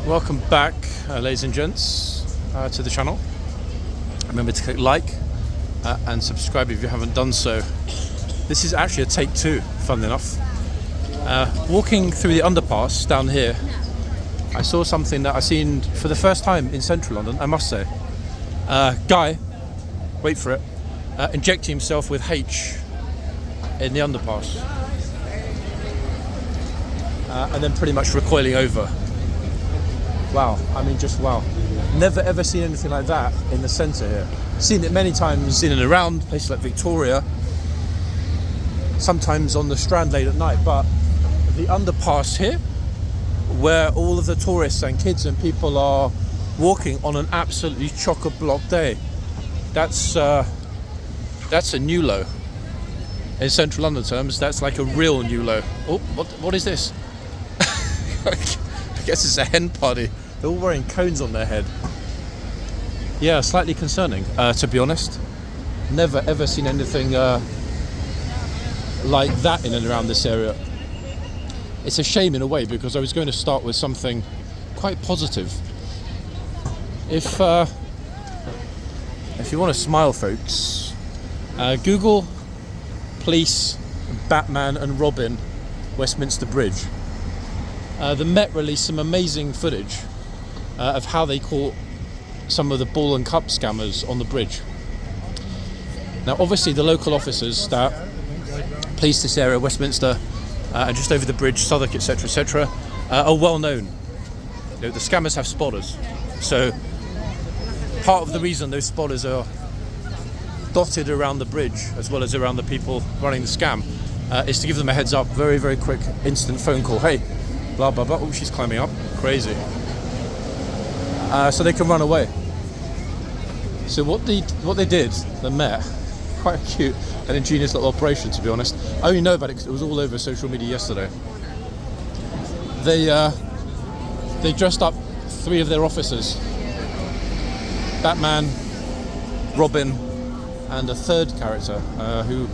Welcome back, ladies and gents, to the channel. Remember to click like and subscribe if you haven't done so. This is actually a take two, funnily enough. Walking through the underpass down here, I saw something that I've seen for the first time in central London, I must say. Guy, wait for it, injecting himself with H in the underpass. And then pretty much recoiling over. Wow, I mean just wow. Never ever seen anything like that in the centre here. Seen it many times in and around places like Victoria, sometimes on the Strand late at night, but the underpass here, where all of the tourists and kids and people are walking on an absolutely chock-a-block day, that's a new low. In central London terms, that's like a real new low. Oh, what is this? I guess it's a hen party. They're all wearing cones on their head. Yeah, slightly concerning, to be honest. Never ever seen anything like that in and around this area. It's a shame in a way, because I was going to start with something quite positive. If you want to smile, folks, Google police, Batman and Robin, Westminster Bridge. The Met released some amazing footage of how they caught some of the ball and cup scammers on the bridge. Now obviously the local officers that police this area, Westminster, and just over the bridge, Southwark, etc., are well known. You know, the scammers have spotters, so part of the reason those spotters are dotted around the bridge as well as around the people running the scam is to give them a heads up, very, very quick, instant phone call. Hey, blah, blah, blah. Oh, she's climbing up. Crazy. So they can run away. So what they did, the Met, quite a cute and ingenious little operation, to be honest. I only know about it because it was all over social media yesterday. They dressed up 3 of their officers. Batman, Robin, and a third character who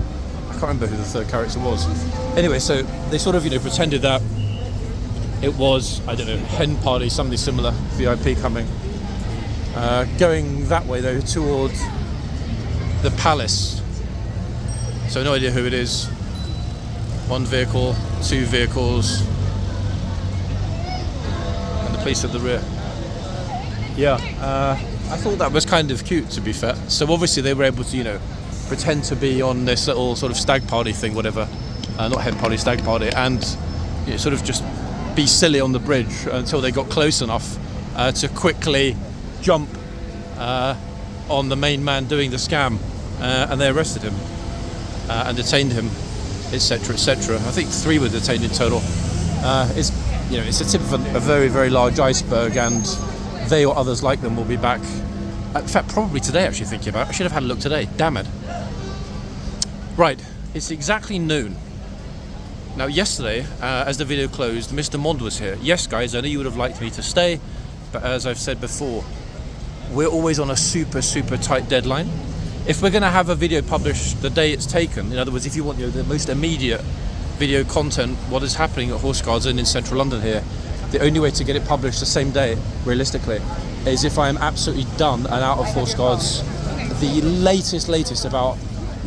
I can't remember who the third character was. Anyway, so they sort of pretended that it was, I don't know, hen party, something similar, VIP coming. Going that way though toward the palace. So no idea who it is. 1 vehicle, 2 vehicles, and the police at the rear. Yeah. I thought that was kind of cute, to be fair. So obviously they were able to, pretend to be on this little sort of stag party thing, whatever. Not hen party, stag party, and sort of just be silly on the bridge until they got close enough to quickly jump on the main man doing the scam, and they arrested him and detained him, etc., etc. I think 3 were detained in total. It's a tip of a very, very large iceberg, and they or others like them will be back. In fact, probably today, actually thinking about it. I should have had a look today. Damn it. Right, it's exactly noon. Now, yesterday, as the video closed, Mr. Monde was here. Yes, guys, I know you would have liked me to stay, but as I've said before, we're always on a super, super tight deadline. If we're going to have a video published the day it's taken, in other words, if you want the most immediate video content, what is happening at Horseguards and in central London here, the only way to get it published the same day, realistically, is if I am absolutely done and out of Horseguards the latest about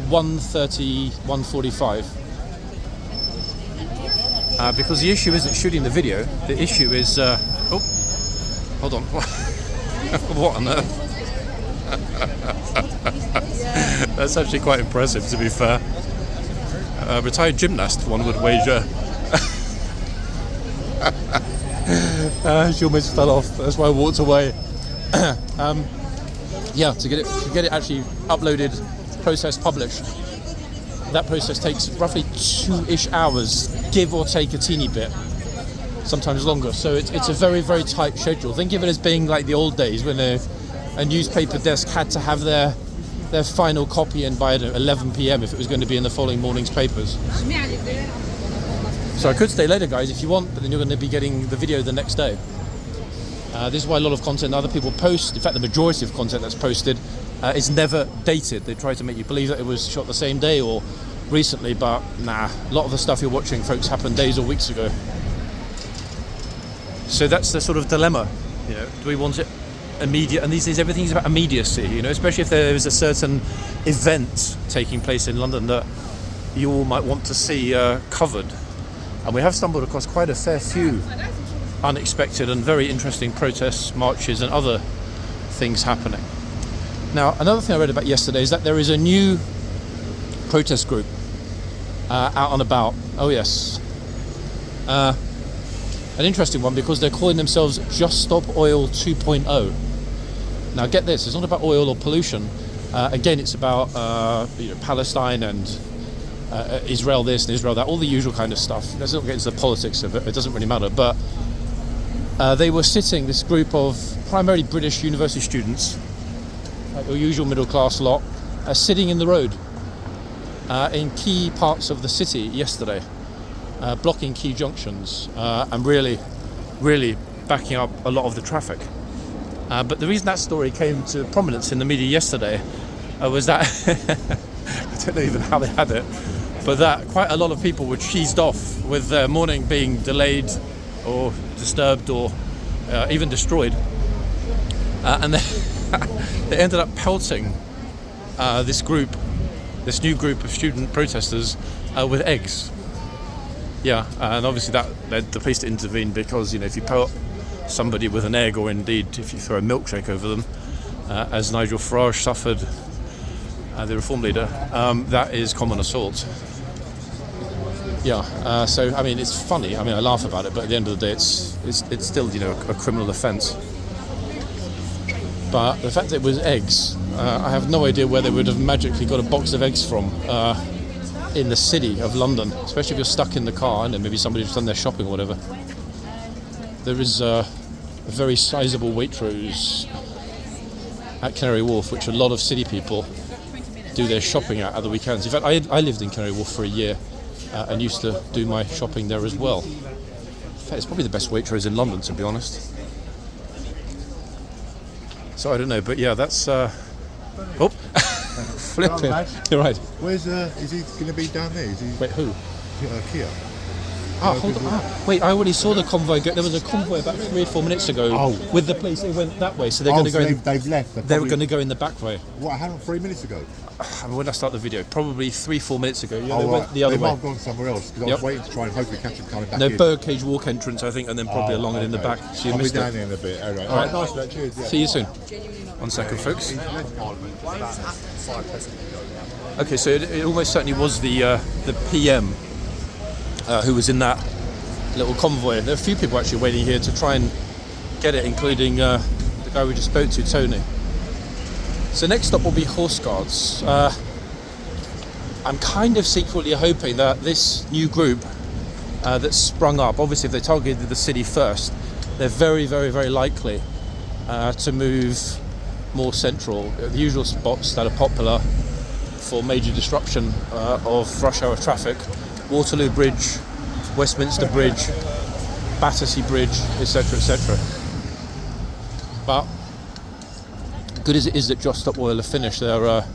1:30, 1:45. Because the issue isn't shooting the video, the issue is... oh, hold on. What on earth? That's actually quite impressive, to be fair. A retired gymnast, one would wager. She almost fell off, that's why I walked away. Yeah, to get it actually uploaded, processed, published, that process takes roughly 2-ish hours, give or take a teeny bit, sometimes longer. So it's a very, very tight schedule. Think of it as being like the old days when a newspaper desk had to have their final copy in by 11 p.m. if it was going to be in the following morning's papers. So I could stay later, guys, if you want, but then you're going to be getting the video the next day. This is why a lot of content other people post, in fact the majority of content that's posted, is never dated. They try to make you believe that it was shot the same day or recently, but nah, a lot of the stuff you're watching, folks, happened days or weeks ago. So that's the sort of dilemma, you know. Do we want it immediate? And these days everything's about immediacy, you know, especially if there is a certain event taking place in London that you all might want to see covered. And we have stumbled across quite a fair few unexpected and very interesting protests, marches and other things happening. Now, another thing I read about yesterday is that there is a new protest group out and about. Oh yes. An interesting one, because they're calling themselves Just Stop Oil 2.0. Now get this, it's not about oil or pollution. Again, it's about Palestine and Israel this and Israel that, all the usual kind of stuff. Let's not get into the politics of it, it doesn't really matter. But they were sitting, this group of primarily British university students, your usual middle class lot, sitting in the road in key parts of the city yesterday, blocking key junctions and really backing up a lot of the traffic. But the reason that story came to prominence in the media yesterday was that I don't know even how they had it, but that quite a lot of people were cheesed off with their morning being delayed or disturbed or even destroyed, and they ended up pelting this new group of student protesters with eggs. Yeah, and obviously that led the police to intervene, because, you know, if you pelt somebody with an egg, or indeed if you throw a milkshake over them, as Nigel Farage suffered, the Reform leader, that is common assault. Yeah, so I mean, it's funny. I mean, I laugh about it, but at the end of the day, it's still, you know, a criminal offence. But the fact that it was eggs, I have no idea where they would have magically got a box of eggs from in the city of London, especially if you're stuck in the car and maybe somebody's done their shopping or whatever. There is a very sizable Waitrose at Canary Wharf, which a lot of city people do their shopping at the weekends. In fact, I lived in Canary Wharf for a year and used to do my shopping there as well. In fact, it's probably the best Waitrose in London, to be honest. So I don't know, but yeah, that's flipping. You're right. Where's is he going to be down there? Is he? Wait, who? Kia. Hold on. Wait, I already saw the convoy go. There was a convoy about 3 or 4 minutes ago with the police. They went that way, so they're going to go. They've left. They were going to go in the back way. What? How long? 3 minutes ago? I mean, when I start the video, probably 3-4 minutes ago. Yeah, they went the other way. They might have way. gone somewhere else, because I was waiting to try and hopefully catch them coming back. No, in. birdcage walk entrance, I think, and then probably along and in the back. So you I'll missed be down it. there in a bit. All right. All right. Nice, mate. Cheers. Yeah. See you soon. 1 second, folks. Okay, so it almost certainly was the PM who was in that little convoy. There are a few people actually waiting here to try and get it, including the guy we just spoke to, Tony. So next stop will be horseguards. I'm kind of secretly hoping that this new group that's sprung up, obviously if they targeted the city first, they're very, very, very likely to move more central, the usual spots that are popular for major disruption of rush hour traffic: Waterloo Bridge, Westminster Bridge, Battersea Bridge, etc., etc. But good as it is that Just Stop Oil have finished their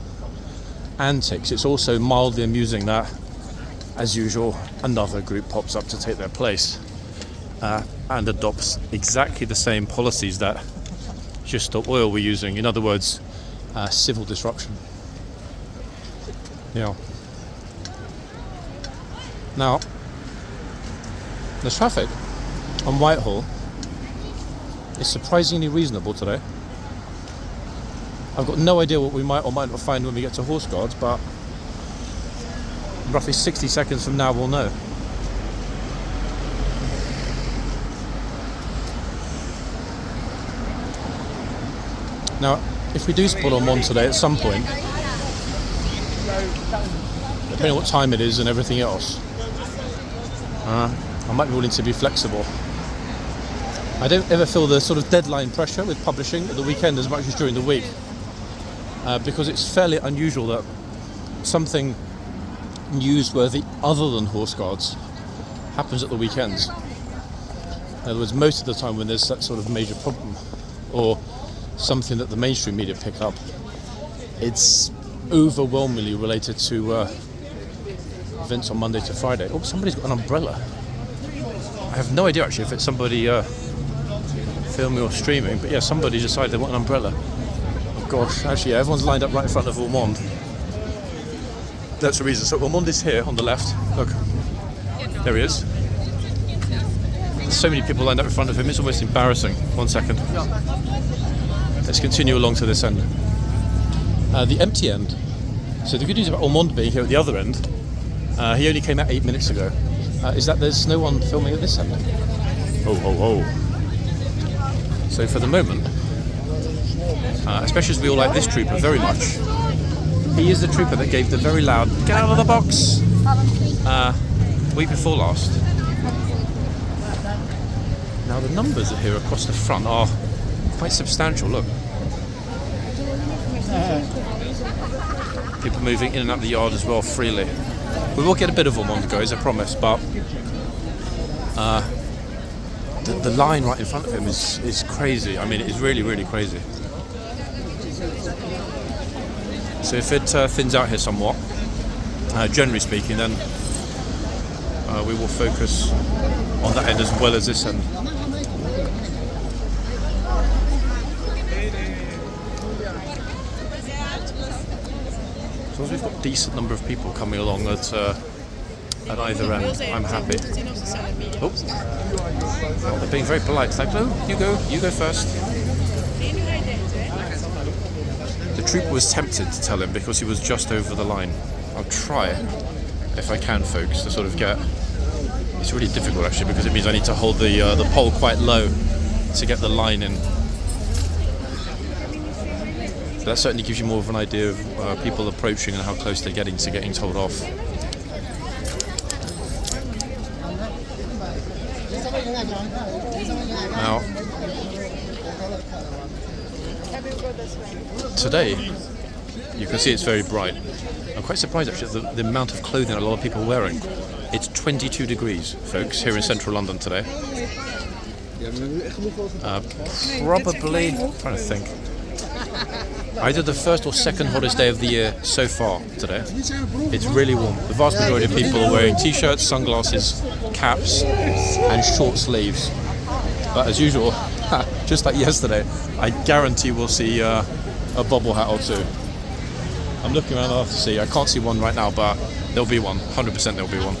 antics, it's also mildly amusing that, as usual, another group pops up to take their place and adopts exactly the same policies that Just Stop Oil were using. In other words, civil disruption. Yeah. Now, the traffic on Whitehall is surprisingly reasonable today. I've got no idea what we might or might not find when we get to horseguards, but roughly 60 seconds from now we'll know. Now, if we do spot ORMONDE today at some point, depending on what time it is and everything else, I might be willing to be flexible. I don't ever feel the sort of deadline pressure with publishing at the weekend as much as during the week, because it's fairly unusual that something newsworthy other than horseguards happens at the weekends. In other words, most of the time when there's that sort of major problem or something that the mainstream media pick up, it's overwhelmingly related to events on Monday to Friday. Oh, somebody's got an umbrella. I have no idea actually if it's somebody filming or streaming, but yeah, somebody decided they want an umbrella. Oh gosh, actually, yeah, everyone's lined up right in front of Ormonde. That's the reason. So Ormonde is here on the left. Look, there he is. There's so many people lined up in front of him, it's almost embarrassing. 1 second. Let's continue along to this end. The empty end. So the good news about Ormonde being here at the other end, he only came out 8 minutes ago, is that there's no one filming at this end. Ho, ho, ho. So for the moment, especially as we all like this trooper very much, he is the trooper that gave the very loud "get out of the box" week before last. Now the numbers here across the front are quite substantial, look. People moving in and out of the yard as well freely. We will get a bit of Ormonde, guys, I promise, but the line right in front of him is crazy. I mean, it is really, really crazy. So if it thins out here somewhat, generally speaking, then we will focus on that end as well as this end. As long as we've got a decent number of people coming along at either end, I'm happy. Oh, they're being very polite. It's like, no, you go first. The trooper was tempted to tell him because he was just over the line. I'll try, if I can, folks, to sort of get... It's really difficult, actually, because it means I need to hold the pole quite low to get the line in. So that certainly gives you more of an idea of people approaching and how close they're getting to getting told off. Now, today, you can see it's very bright. I'm quite surprised actually at the amount of clothing a lot of people are wearing. It's 22 degrees, folks, here in central London today. Probably, I'm trying to think, either the first or second hottest day of the year so far today. It's really warm. The vast majority of people are wearing t-shirts, sunglasses, caps and short sleeves. But as usual, just like yesterday, I guarantee we'll see a bobble hat or two. I'm looking around to see. I can't see one right now, but there'll be one. 100% there'll be one.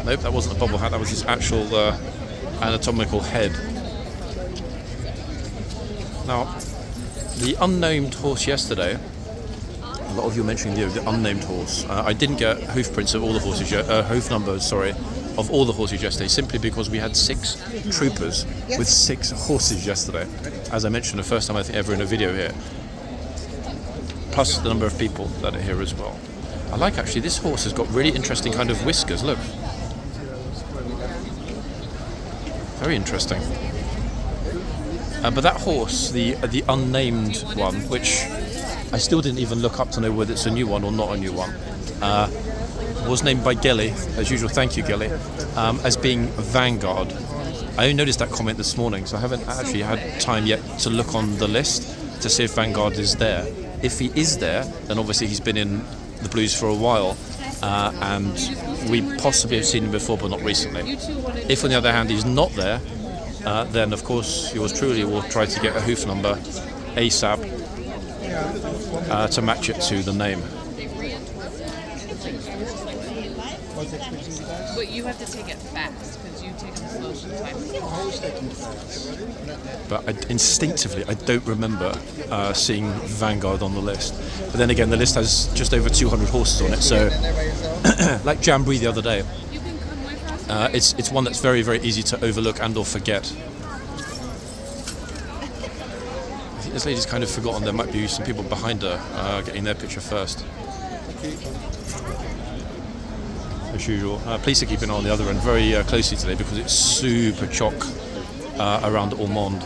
Nope, that wasn't a bobble hat. That was his actual anatomical head. Now, the unnamed horse yesterday, a lot of you mentioning the unnamed horse. I didn't get hoof prints of all the horses, hoof numbers, sorry, of all the horses yesterday, simply because we had 6 troopers with 6 horses yesterday. As I mentioned, the first time I think ever in a video here. Plus the number of people that are here as well. I like actually, this horse has got really interesting kind of whiskers, look. Very interesting. But that horse, the unnamed one, which I still didn't even look up to know whether it's a new one or not a new one, was named by Gelly, as usual, thank you Gelly, as being Vanguard. I only noticed that comment this morning, so I haven't actually had time yet to look on the list to see if Vanguard is there. If he is there, then obviously he's been in the Blues for a while, and we possibly have seen him before, but not recently. If on the other hand he's not there, then of course yours truly will try to get a hoof number ASAP to match it to the name. But you have to take it fast, because you take them slow sometimes. But instinctively, I don't remember seeing Vanguard on the list. But then again, the list has just over 200 horses on it, so like Jamboree the other day, it's one that's very, very easy to overlook and or forget. I think this lady's kind of forgotten there might be some people behind her getting their picture first. As usual, police are keeping an eye on the other end very closely today because it's super chock around Ormonde.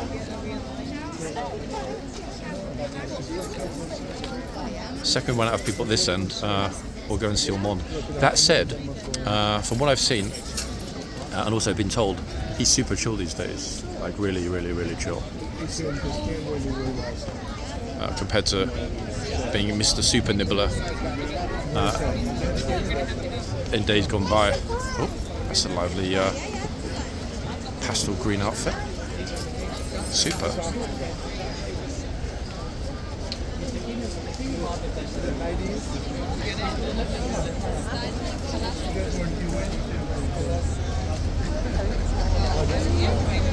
Second one out of people at this end will go and see Ormonde. That said, from what I've seen and also been told, he's super chill these days, like really, really, really chill. Compared to being Mr. Super Nibbler in days gone by. Oh, that's a lively pastel green outfit. Super.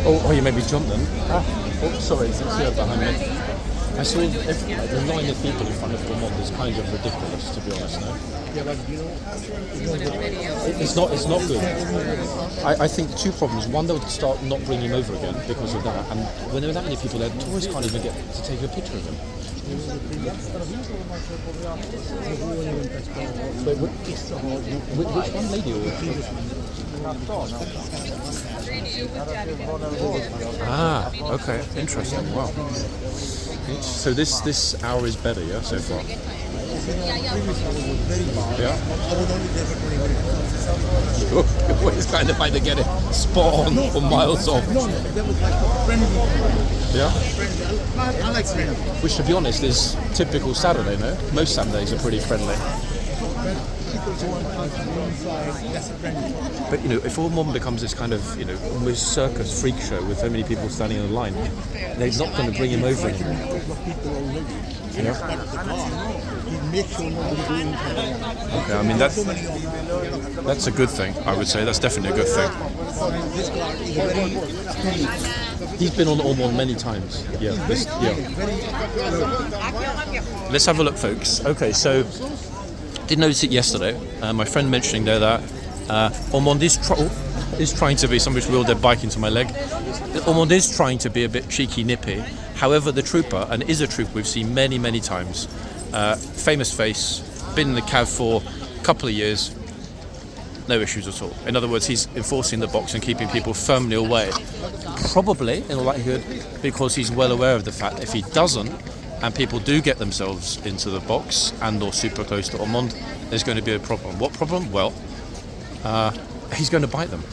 Oh, you made me jump then. Oh, sorry, it's here behind me. I saw the line of people in front of Ormonde is kind of ridiculous, to be honest. No? It's not good. I think two problems. One, they'll start not bringing him over again because of that. And when there are that many people there, tourists can't even get to take a picture of him. Wait, which one, lady or? Ah, okay, interesting. Wow. So this hour is better, yeah, so far. Yeah. You're always kind of like to get it spot on or miles off. Yeah. Which, to be honest, is typical Saturday, no? Most Saturdays are pretty friendly. But if Ormonde becomes this kind of almost circus freak show with so many people standing in a line, they're not going to bring him over anymore. Okay, I mean that's a good thing. I would say that's definitely a good thing. He's been on Ormonde many times. Yeah. Let's have a look, folks. Okay, so did notice it yesterday. My friend mentioning there that Ormonde is trying to be. Somebody's wheeled their bike into my leg. Ormonde is trying to be a bit cheeky, nippy. However, the trooper, and is a trooper we've seen many, many times, famous face, been in the cav for a couple of years, no issues at all. In other words, he's enforcing the box and keeping people firmly away. Probably, in all likelihood, because he's well aware of the fact that if he doesn't, and people do get themselves into the box and or super close to Ormonde, there's going to be a problem. What problem? Well, he's going to bite them.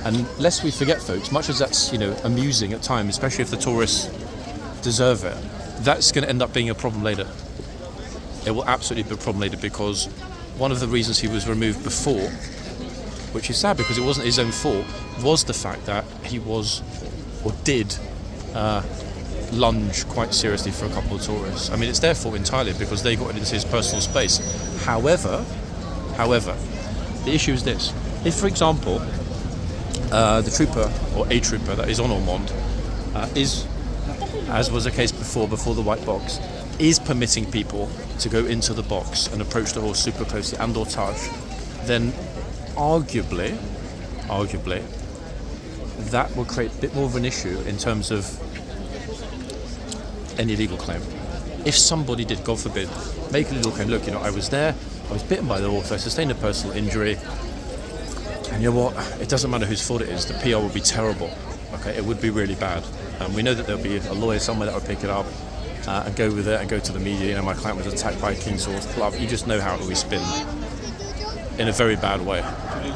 And lest we forget, folks, much as that's amusing at times, especially if the tourists deserve it, that's going to end up being a problem later. It will absolutely be a problem later, because one of the reasons he was removed before, which is sad because it wasn't his own fault, was the fact that he was or did lunge quite seriously for a couple of tourists. I mean, it's their fault entirely because they got into his personal space. However, the issue is this. If, for example, the trooper or a trooper that is on Ormonde is, as was the case before the white box, is permitting people to go into the box and approach the horse super closely and or touch, then arguably that will create a bit more of an issue in terms of any legal claim. If somebody did, God forbid, make a legal claim, look, I was there, I was bitten by the horse, I sustained a personal injury, and you know what, it doesn't matter whose fault it is, the PR would be terrible, okay, it would be really bad. We know that there'll be a lawyer somewhere that would pick it up and go with it and go to the media, my client was attacked by a king's horse, blah, you just know how it will be spin in a very bad way.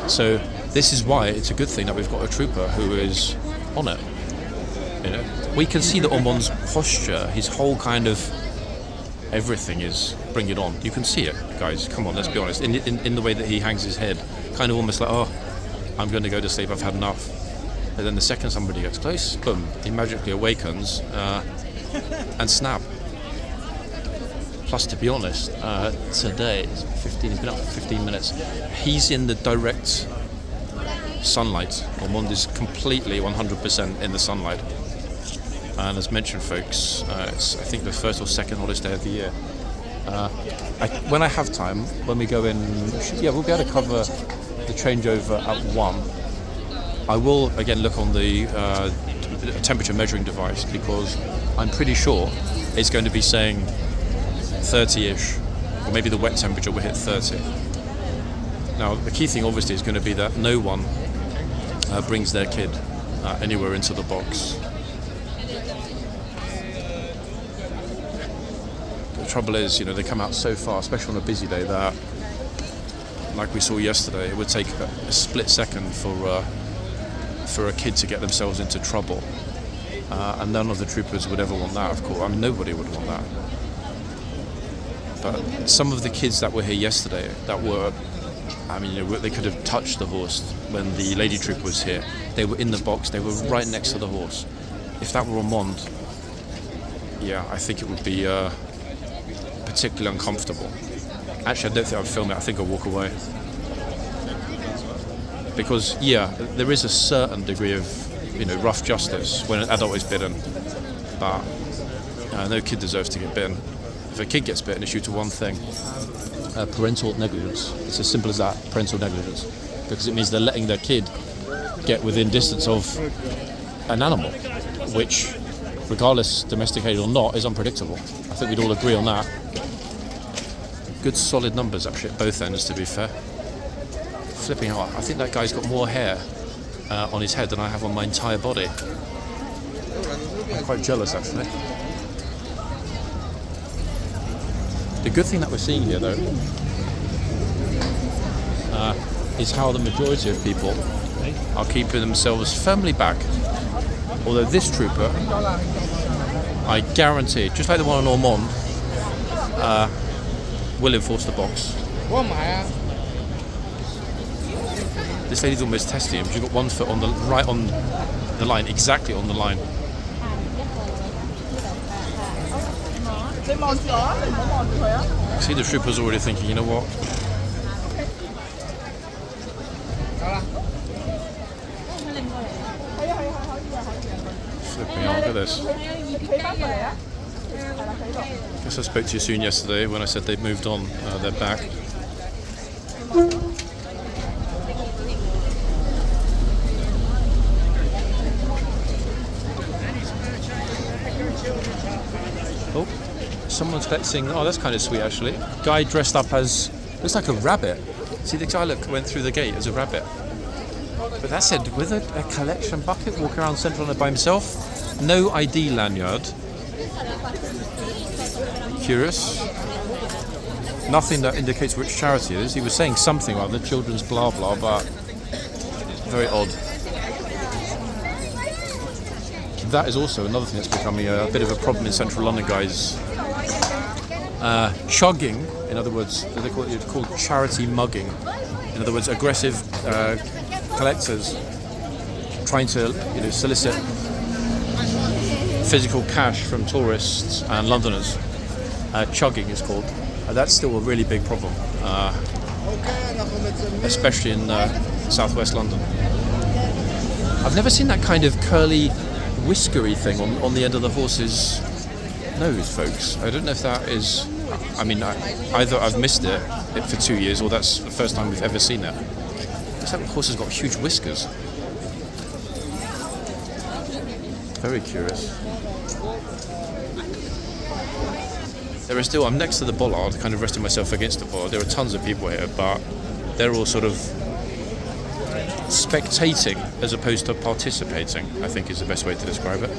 So this is why it's a good thing that we've got a trooper who is on it. We can see that Ormonde's posture, his whole kind of everything is bring it on. You can see it, guys. Come on, let's be honest. In the way that he hangs his head, kind of almost like, oh, I'm going to go to sleep. I've had enough. And then the second somebody gets close, boom, he magically awakens and snap. Plus, to be honest, today he's been up for 15 minutes. He's in the direct sunlight. Ormonde is completely 100% in the sunlight. And as mentioned, folks, it's I think the first or second hottest day of the year. When I have time, when we go in, we'll be able to cover the changeover at 1. I will again look on the temperature measuring device, because I'm pretty sure it's going to be saying 30-ish, or maybe the wet temperature will hit 30. Now, the key thing obviously is going to be that no one brings their kid anywhere into the box. The trouble is, they come out so far, especially on a busy day, that, like we saw yesterday, it would take a split second for a kid to get themselves into trouble. And none of the troopers would ever want that, of course. I mean, nobody would want that. But some of the kids that were here yesterday, that were I mean, they could have touched the horse when the lady trooper was here. They were in the box. They were right next to the horse. If that were Ormonde, yeah, I think it would be particularly uncomfortable. Actually, I don't think I'd film it. I think I'd walk away. Because, yeah, there is a certain degree of, rough justice when an adult is bitten. But no kid deserves to get bitten. If a kid gets bitten, it's due to one thing. Parental negligence. It's as simple as that, parental negligence. Because it means they're letting their kid get within distance of an animal, which, regardless domesticated or not, is unpredictable. I think we'd all agree on that. Good solid numbers actually at both ends, to be fair. Flipping out, I think that guy's got more hair on his head than I have on my entire body. I'm quite jealous actually. The good thing that we're seeing here, though, is how the majority of people are keeping themselves firmly back. Although this trooper, I guarantee, just like the one on Ormonde, will enforce the box. This lady's almost testing him. She's got one foot right on the line, exactly on the line. See, the trooper's already thinking, you know what? Flipping out, look at this. Guess I spoke to you soon yesterday when I said they'd moved on. They're back. Oh, someone's collecting. Oh, that's kind of sweet actually. Guy dressed up as, looks like a rabbit. See, the guy went through the gate as a rabbit. But that said, with a collection bucket, walking around Central London by himself, no ID lanyard. Curious. Nothing that indicates which charity it is. He was saying something about the children's blah blah, but very odd. That is also another thing that's becoming a bit of a problem in Central London, guys. Chugging, in other words, they call it called charity mugging. In other words, aggressive collectors trying to solicit physical cash from tourists and Londoners. Chugging is called. That's still a really big problem, especially in southwest London. I've never seen that kind of curly, whiskery thing on the end of the horse's nose, folks. I don't know if that is. I mean, either I've missed it for 2 years, or that's the first time we've ever seen it. Looks like the horse has got huge whiskers. Very curious. There are still. I'm next to the bollard, kind of resting myself against the bollard. There are tons of people here, but they're all sort of spectating as opposed to participating, I think is the best way to describe it.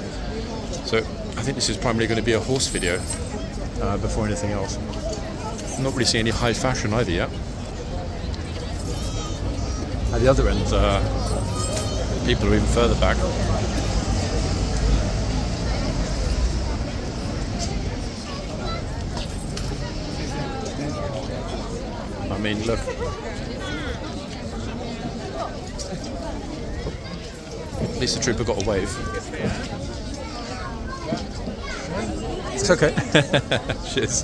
So I think this is primarily going to be a horse video before anything else. I'm not really seeing any high fashion either yet. At the other end, people are even further back. I mean, look. At least the trooper got a wave. It's okay. Cheers.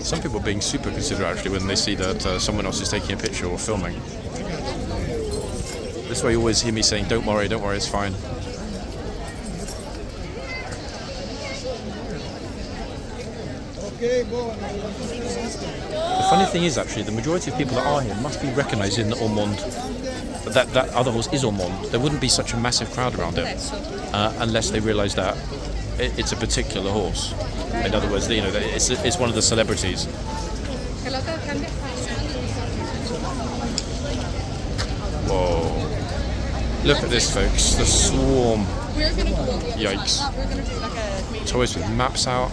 Some people are being super considerate actually when they see that someone else is taking a picture or filming. This way you always hear me saying, don't worry, it's fine. The funny thing is actually, the majority of people that are here must be recognising that Ormonde, that other horse is Ormonde. There wouldn't be such a massive crowd around it unless they realise that it's a particular horse. In other words, it's one of the celebrities. Whoa! Look at this, folks. The swarm. Yikes! Toys with maps out.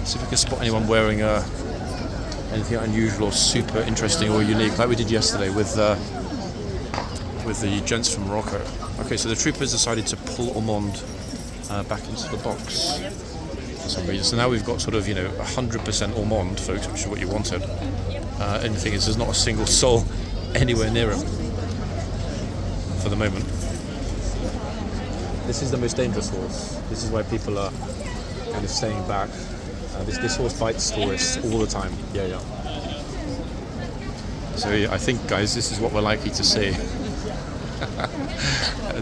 See if we can spot anyone wearing anything unusual or super interesting or unique, like we did yesterday with the gents from Morocco. Okay, so the troopers decided to pull Ormonde back into the box. for some reason. So now we've got sort of, 100% Ormonde, folks, which is what you wanted. And the thing is, there's not a single soul anywhere near him for the moment. This is the most dangerous horse. This is why people are kind of staying back. This horse bites tourists all the time. Yeah. So I think, guys, this is what we're likely to see.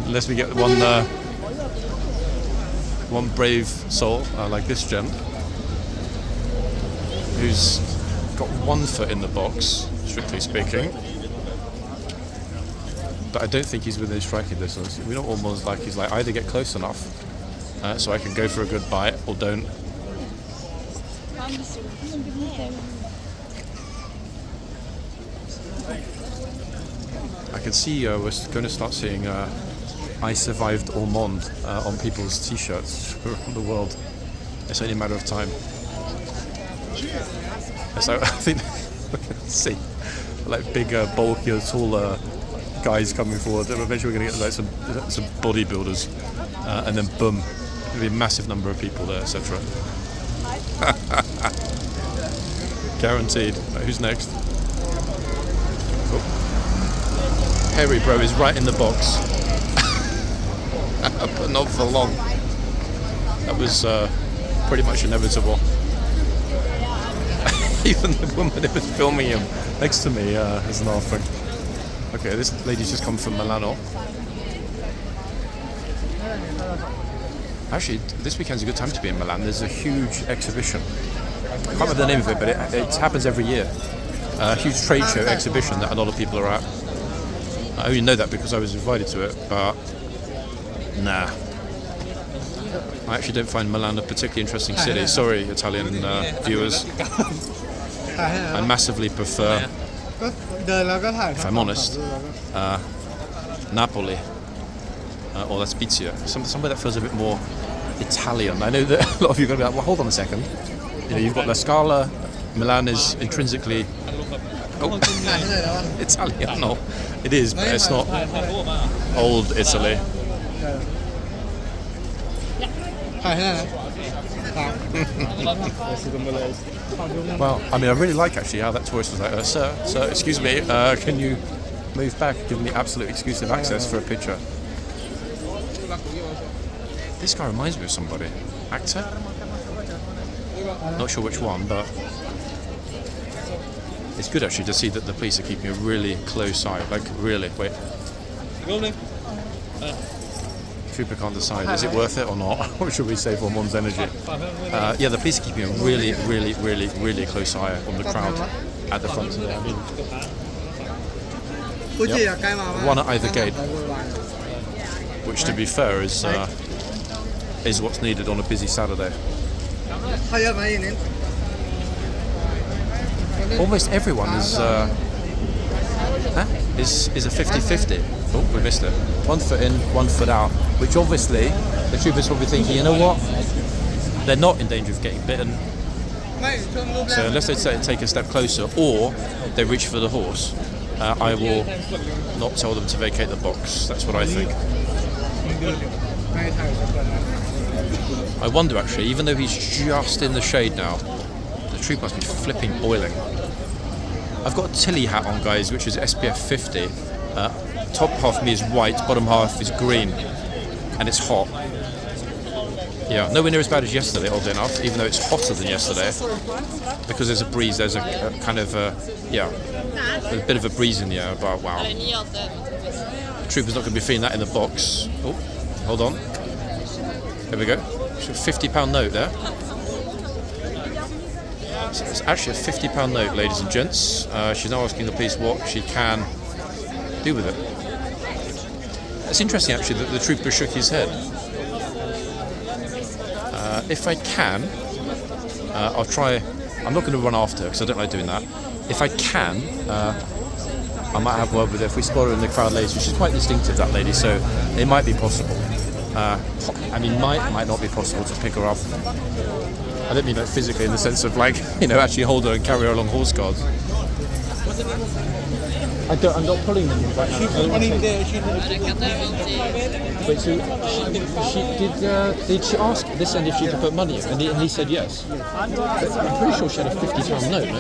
Unless we get one brave soul like this gent, who's got 1 foot in the box, strictly speaking. But I don't think he's within striking distance. We don't almost like he's like either get close enough so I can go for a good bite, or don't. I can see we're going to start seeing I survived Ormonde on people's t-shirts around the world. It's only a matter of time. So I think see like bigger, bulkier, taller guys coming forward. Eventually we're going to get like some bodybuilders, and then boom, there'll be a massive number of people there, etc. Guaranteed. Right, who's next? Oh. Harry Bro is right in the box, but not for long. That was pretty much inevitable. Even the woman that was filming him next to me is laughing. Okay, this lady's just come from Milano. Actually, this weekend's a good time to be in Milan. There's a huge exhibition. I can't remember the name of it, but it happens every year. A huge trade show exhibition that a lot of people are at. I only know that because I was invited to it, but nah. I actually don't find Milan a particularly interesting city. Sorry, Italian viewers. I massively prefer, if I'm honest, Napoli or La Spezia. Somewhere that feels a bit more Italian. I know that a lot of you are going to be like, well, hold on a second. You've got La Scala. Milan is intrinsically Italian. No, it is, but it's not old Italy. Well, I mean, I really like actually how that tourist was like, sir, excuse me, can you move back, give me absolute exclusive access for a picture. This guy reminds me of somebody. Actor? Not sure which one, but it's good actually to see that the police are keeping a really close eye. Like, really, wait. Trooper can't decide, is it worth it or not? Or should we save Ormonde's energy? Yeah, the police are keeping a really, really, really, really close eye on the crowd at the front today. I mean, yep. One at either gate, which, to be fair, is what's needed on a busy Saturday. Almost everyone is a 50-50. Oh, we missed it. 1 foot in, 1 foot out. Which obviously, the troopers will be thinking, you know what? They're not in danger of getting bitten. So unless they take a step closer, or they reach for the horse, I will not tell them to vacate the box. That's what I think. I wonder actually, even though he's just in the shade now, the troop must be flipping boiling. I've got a Tilly hat on, guys, which is SPF 50. Top half of me is white, bottom half is green, and it's hot. Yeah, nowhere near as bad as yesterday, oddly enough, even though it's hotter than yesterday, because there's a breeze, there's a kind of, there's a bit of a breeze in the air, but wow. The trooper's not going to be feeling that in the box. Oh, hold on. There we go. £50 note there. So it's actually a £50 note, ladies and gents. She's now asking the police what she can do with it. It's interesting actually that the trooper shook his head. If I can, I'll try. I'm not going to run after her because I don't like doing that. If I can, I might have a word with her if we spot her in the crowd later. She's quite distinctive, that lady, so it might be possible. I mean, might not be possible to pick her up. I don't mean like physically in the sense of like, actually hold her and carry her along horse guards. I'm not pulling them right now. Wait, so did she ask this end if she could put money in? And he said yes. But I'm pretty sure she had a £50 note, no?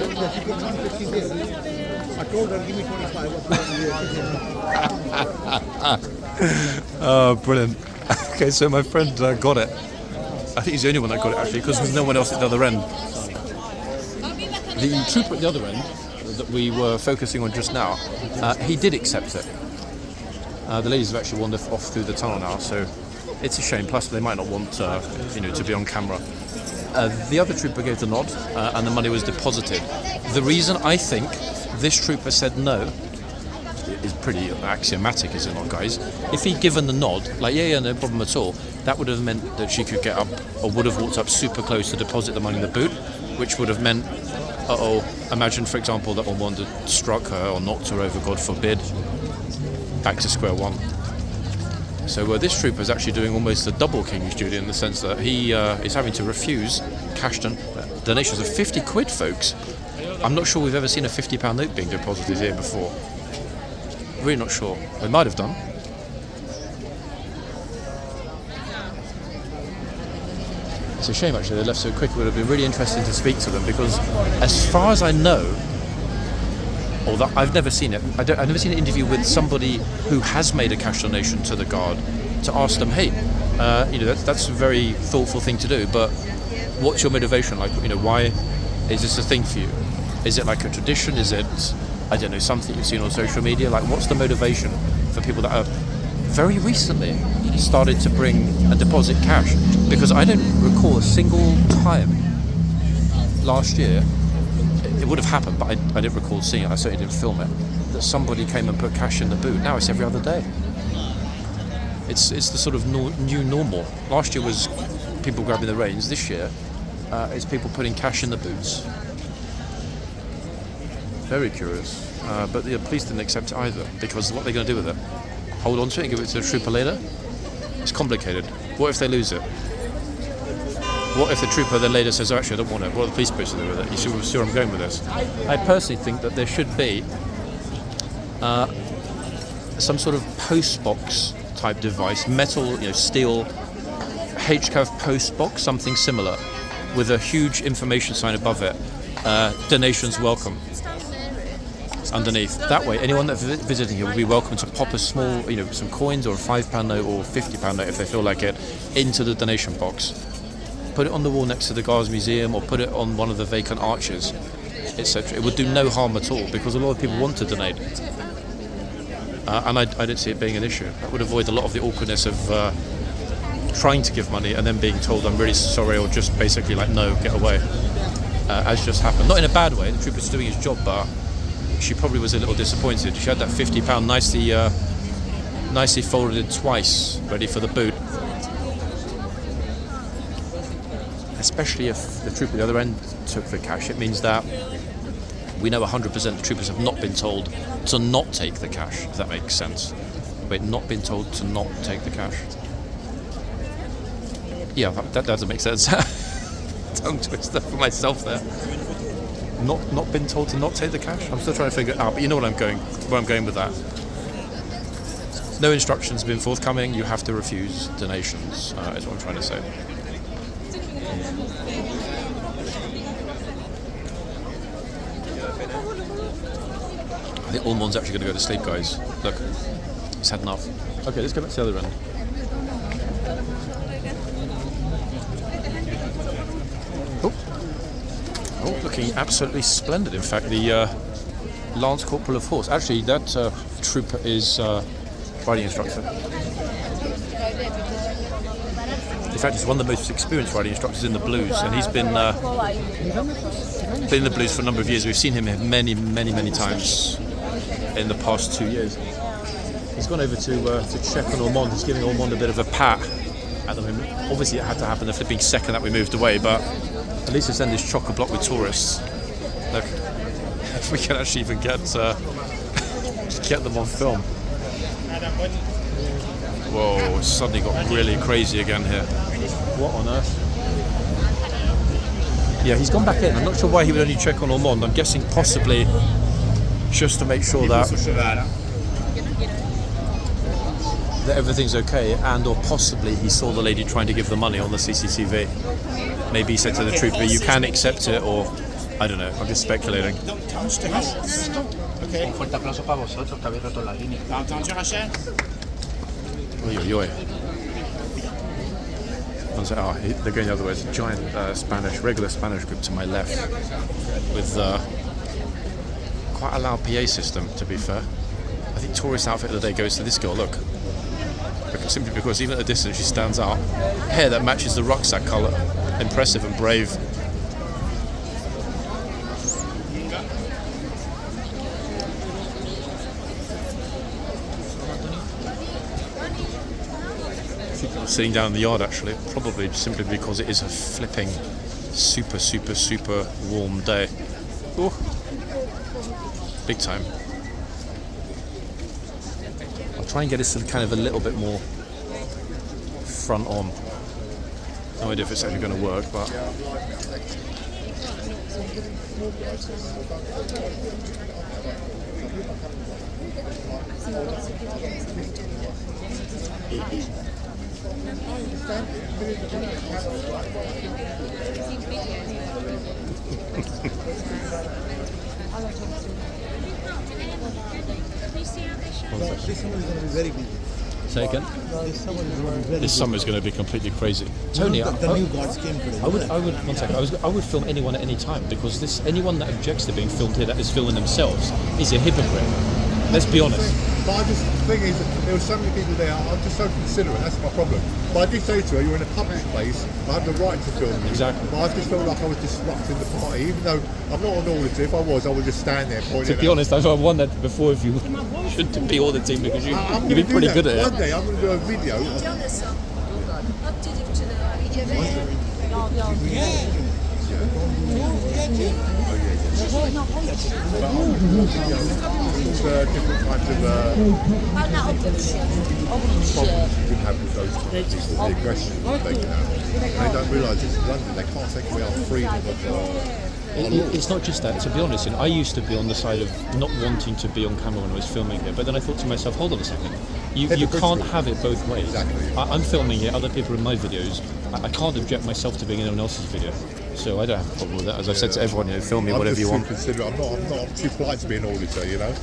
I told her, give me 25. Oh, brilliant. Okay, so my friend got it. I think he's the only one that got it, actually, because there's no one else at the other end. The trooper at the other end that we were focusing on just now, he did accept it. The ladies have actually wandered off through the tunnel now, so it's a shame. Plus, they might not want to be on camera. The other trooper gave the nod, and the money was deposited. The reason I think this trooper said no is pretty axiomatic, is it not, guys? If he'd given the nod, like, yeah, no problem at all, that would have meant that she could get up, or would have walked up super close to deposit the money in the boot, which would have meant, imagine, for example, that Ormonde had struck her or knocked her over, God forbid, back to square one. So this trooper is actually doing almost a double king's duty in the sense that he is having to refuse cash donations of 50 quid, folks. I'm not sure we've ever seen a £50 note being deposited here before. Really not sure. We might have done. It's a shame, actually, they left so quick. It would have been really interesting to speak to them because, as far as I know, although I've never seen it, I've never seen an interview with somebody who has made a cash donation to the guard to ask them, hey, that's a very thoughtful thing to do, but what's your motivation? Like, why is this a thing for you? Is it like a tradition? Is it, I don't know, something you've seen on social media? Like, what's the motivation for people that have very recently started to bring and deposit cash? Because I don't recall a single time last year, it would have happened, but I didn't recall seeing it, I certainly didn't film it, that somebody came and put cash in the boot. Now it's every other day. It's the sort of new normal. Last year was people grabbing the reins. This year, it's people putting cash in the boots. Very curious. But the police didn't accept it either, because what are they going to do with it? Hold on to it and give it to the trooper later? It's complicated. What if they lose it? What if the trooper then later says, oh, actually, I don't want it? What are the police supposed to do with it? You see where I'm going with this? I personally think that there should be some sort of post box type device, metal, steel, HCAV post box, something similar, with a huge information sign above it. Donations welcome. Underneath. That way, anyone that's visiting here will be welcome to pop a small, some coins or a £5 note or £50 note if they feel like it, into the donation box. Put it on the wall next to the Guards Museum, or put it on one of the vacant arches, etc. It would do no harm at all, because a lot of people want to donate. And I don't see it being an issue. That would avoid a lot of the awkwardness of trying to give money and then being told, I'm really sorry, or just basically like, no, get away. As just happened. Not in a bad way, the trooper's doing his job, but she probably was a little disappointed. She had that £50 nicely folded twice, ready for the boot. Especially if the trooper at the other end took the cash, it means that we know 100% the troopers have not been told to not take the cash, if that makes sense. Wait, not been told to not take the cash. Yeah, that doesn't make sense. Tongue twister for myself there. Not been told to not take the cash? I'm still trying to figure it out, but you know where I'm going with that. No instructions have been forthcoming, you have to refuse donations, is what I'm trying to say. I think Ormonde's actually going to go to sleep, guys. Look, he's had enough. Okay, let's go back to the other end. Oh, looking absolutely splendid. In fact, the Lance Corporal of Horse. Actually, that trooper is riding instructor. In fact, he's one of the most experienced riding instructors in the Blues, and he's been in the Blues for a number of years. We've seen him here many, many, many times in the past 2 years. He's gone over to check on Ormonde. He's giving Ormonde a bit of a pat at the moment. Obviously, it had to happen the flipping second that we moved away, but at least it's in this chock-a-block with tourists. Look, if we can actually even get them on film. Whoa, it's suddenly got really crazy again here. What on earth? Yeah, he's gone back in. I'm not sure why he would only check on Ormonde. I'm guessing possibly just to make sure that everything's okay, and or possibly he saw the lady trying to give the money on the CCTV. Maybe he said to the trooper, you can accept it, or I don't know, I'm just speculating. Un fuerte aplauso para vosotros que habéis roto la línea. Oy, oy, oy. Oh, they're going the other way. It's a giant regular Spanish group to my left, with quite a loud PA system, to be fair. I think tourist outfit of the day goes to this girl, look. Simply because even at a distance she stands out. Hair that matches the rucksack colour. Impressive and brave. Sitting down in the yard, actually, probably simply because it is a flipping super warm day. Ooh. Big time. I'll try and get this kind of a little bit more front on. No idea if it's actually going to work, but say again? This summer is going to be completely crazy. Tony, the new guards came for it. I would. One second. I would film anyone at any time, because anyone that objects to being filmed here, that is filming themselves, is a hypocrite. Let's be honest. But I just, the thing is, there were so many people there, I'm just so considerate, that's my problem. But I did say to her, you're in a public place, I have the right to film you. Exactly. But I just felt like I was disrupting the party, even though I'm not an auditor. If I was, I would just stand there pointing. To be honest, I've wondered before if you should be auditing, because you've been pretty good at it. One day I'm going to do a video. Different kinds of problems you can have with those kind of people, the aggression they can have. They don't realise this is London, they can't take away our freedom of It's not just that, to be honest. I used to be on the side of not wanting to be on camera when I was filming it, but then I thought to myself, hold on a second, you can't have it both ways. Exactly. I'm filming it, other people are in my videos. I can't object myself to being in anyone else's video, so I don't have a problem with that. As I've said to everyone, film me whatever you want. I'm too polite to be an auditor, you know.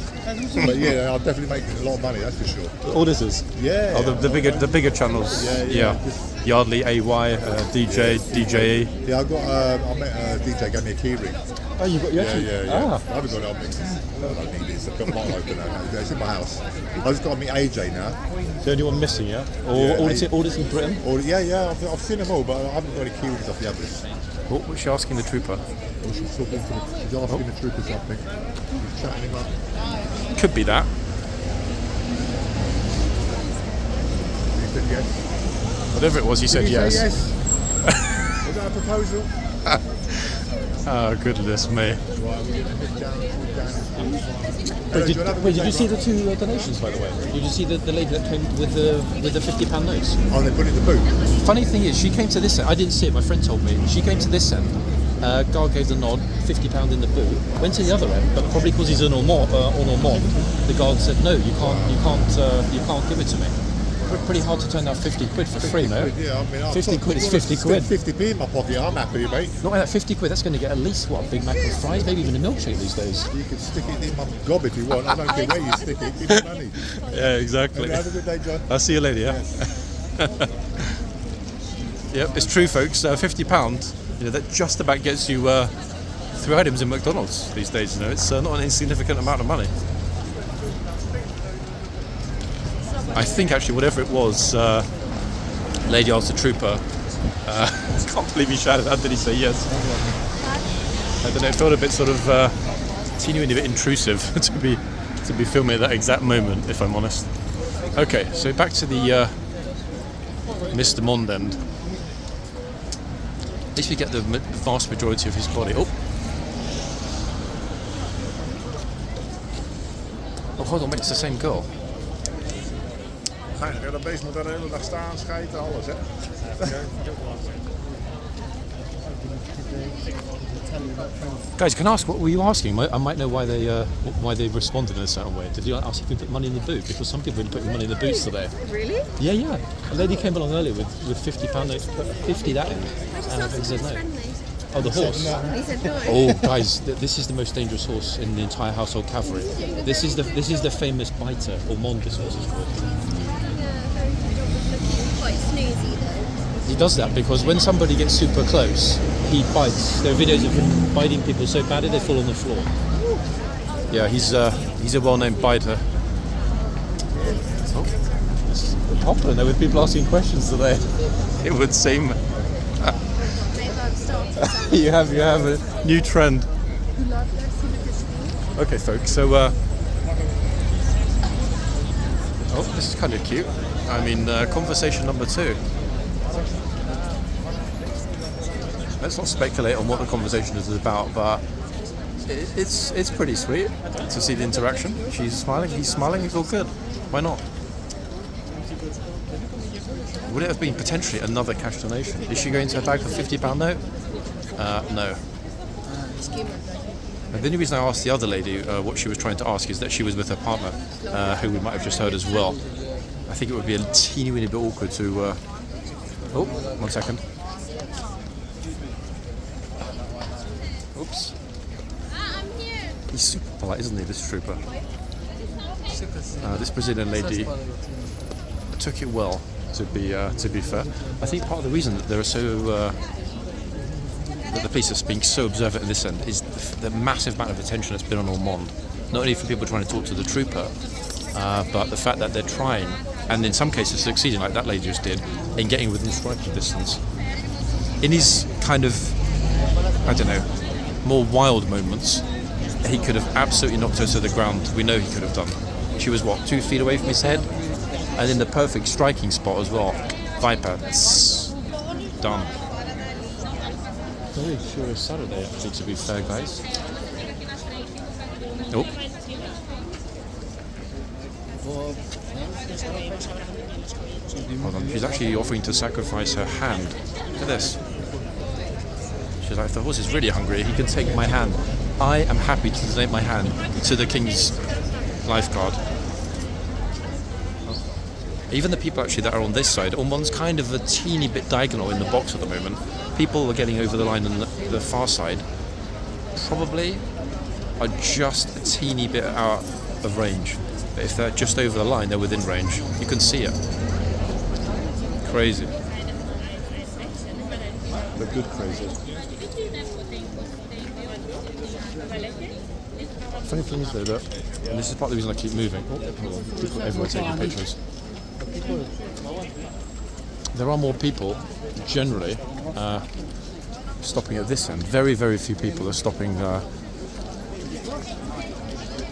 But yeah, I'll definitely make a lot of money, that's for sure. Auditors? Yeah. Oh, the bigger channels. Yeah. Yardley, AY, DJ, DJE. Yeah, I met DJ gave me a key ring. Oh, you got your Yeah. I haven't got it on me. I don't need it. It's got a bottle opener now. It's in my house. I just got to meet AJ now. The only one missing, yeah? Or auditing Britain? Yeah. I've seen them all, but I haven't got any key rings off the others. What was she asking the trooper? Well, she's asking the trooper something. She's chatting him up. Could be that. He said yes. Whatever it was, he said Did he yes. say yes? Was that a proposal? Oh, goodness me. Right, we're going to head down. Did you see the two donations, by the way? Did you see the lady that came with the £50 notes? Oh, they put it in the boot. Funny thing is, she came to this end. I didn't see it, my friend told me. She came to this end. Guard gave the nod, £50 in the boot. Went to the other end, but probably because he's an Ormonde, the guard said, no, you can't give it to me. Pretty hard to turn down 50 quid for free, no? Yeah, I mean, 50 quid is 50 quid. 50p in my pocket, I'm happy, mate. Not like that 50 quid, that's going to get at least, what, a Big Mac and fries, maybe even a milkshake these days. You can stick it in my gob if you want. I don't care where you stick it, give me money. Yeah, exactly. Have a good day, John. I'll see you later, yeah? Yes. Yep, it's true, folks. £50, that just about gets you 3 items in McDonald's these days, It's not an insignificant amount of money. I think actually whatever it was, lady asked the trooper, can't believe he shouted out, did he say yes? I don't know, it felt a bit sort of teeny a bit intrusive to be filming at that exact moment, if I'm honest. Okay, so back to the Mr. Mond end. At least we get the vast majority of his body. Oh, hold on, wait, it's the same girl. Ja, dat beest moet de hele dag staan, schijten, alles hè. Guys, can I ask, what were you asking? I might know why they responded in a certain way. Did you ask if you put money in the boot? Because some people are putting money in the boots today. Really? Yeah, yeah. A lady came along earlier with £50 notes, put 50 that in. And I think said no. Oh, the horse. He said no. Oh, guys, this is the most dangerous horse in the entire household cavalry. This is the famous biter, ORMONDE, this horse is called. Quite snoozy though. He does that because when somebody gets super close, he bites. There are videos of him biting people so badly they fall on the floor. Yeah, he's a well-known biter. Oh, it's popular now with people asking questions today. It would seem. Maybe I've started something. you have a new trend. Okay, folks. So, oh, this is kind of cute. I mean, conversation number 2. Let's not speculate on what the conversation is about, but it's pretty sweet to see the interaction. She's smiling, he's smiling, it's all good. Why not? Would it have been potentially another cash donation? Is she going to her bag for £50 note? No. And the only reason I asked the other lady what she was trying to ask is that she was with her partner, who we might have just heard as well. I think it would be a teeny weeny bit awkward to... Oh, 1 second. Oops. He's super polite, isn't he, this trooper? This Brazilian lady took it well, to be fair. I think part of the reason that there are so that the police are being so observant in this end is the massive amount of attention that's been on ORMONDE. Not only from people trying to talk to the trooper, but the fact that they're trying, and in some cases succeeding, like that lady just did, in getting within striking distance. In his kind of, I don't know, more wild moments, he could have absolutely knocked her to the ground. We know he could have done. She was, what, 2 feet away from his head? And in the perfect striking spot as well. Viper. Done. Very curious Saturday, actually, to be fair, guys. Oh. Hold on, she's actually offering to sacrifice her hand. Look at this. She's like, if the horse is really hungry, he can take my hand. I am happy to donate my hand to the King's Lifeguard. Even the people actually that are on this side, ORMONDE's kind of a teeny bit diagonal in the box at the moment. People are getting over the line on the far side. Probably are just a teeny bit out of range. But if they're just over the line, they're within range. You can see it. Crazy. They're good crazy. Funny thing is though that, and this is part of the reason I keep moving. Oh, hold on. People everywhere taking pictures. There are more people, generally, stopping at this end. Very, very few people are stopping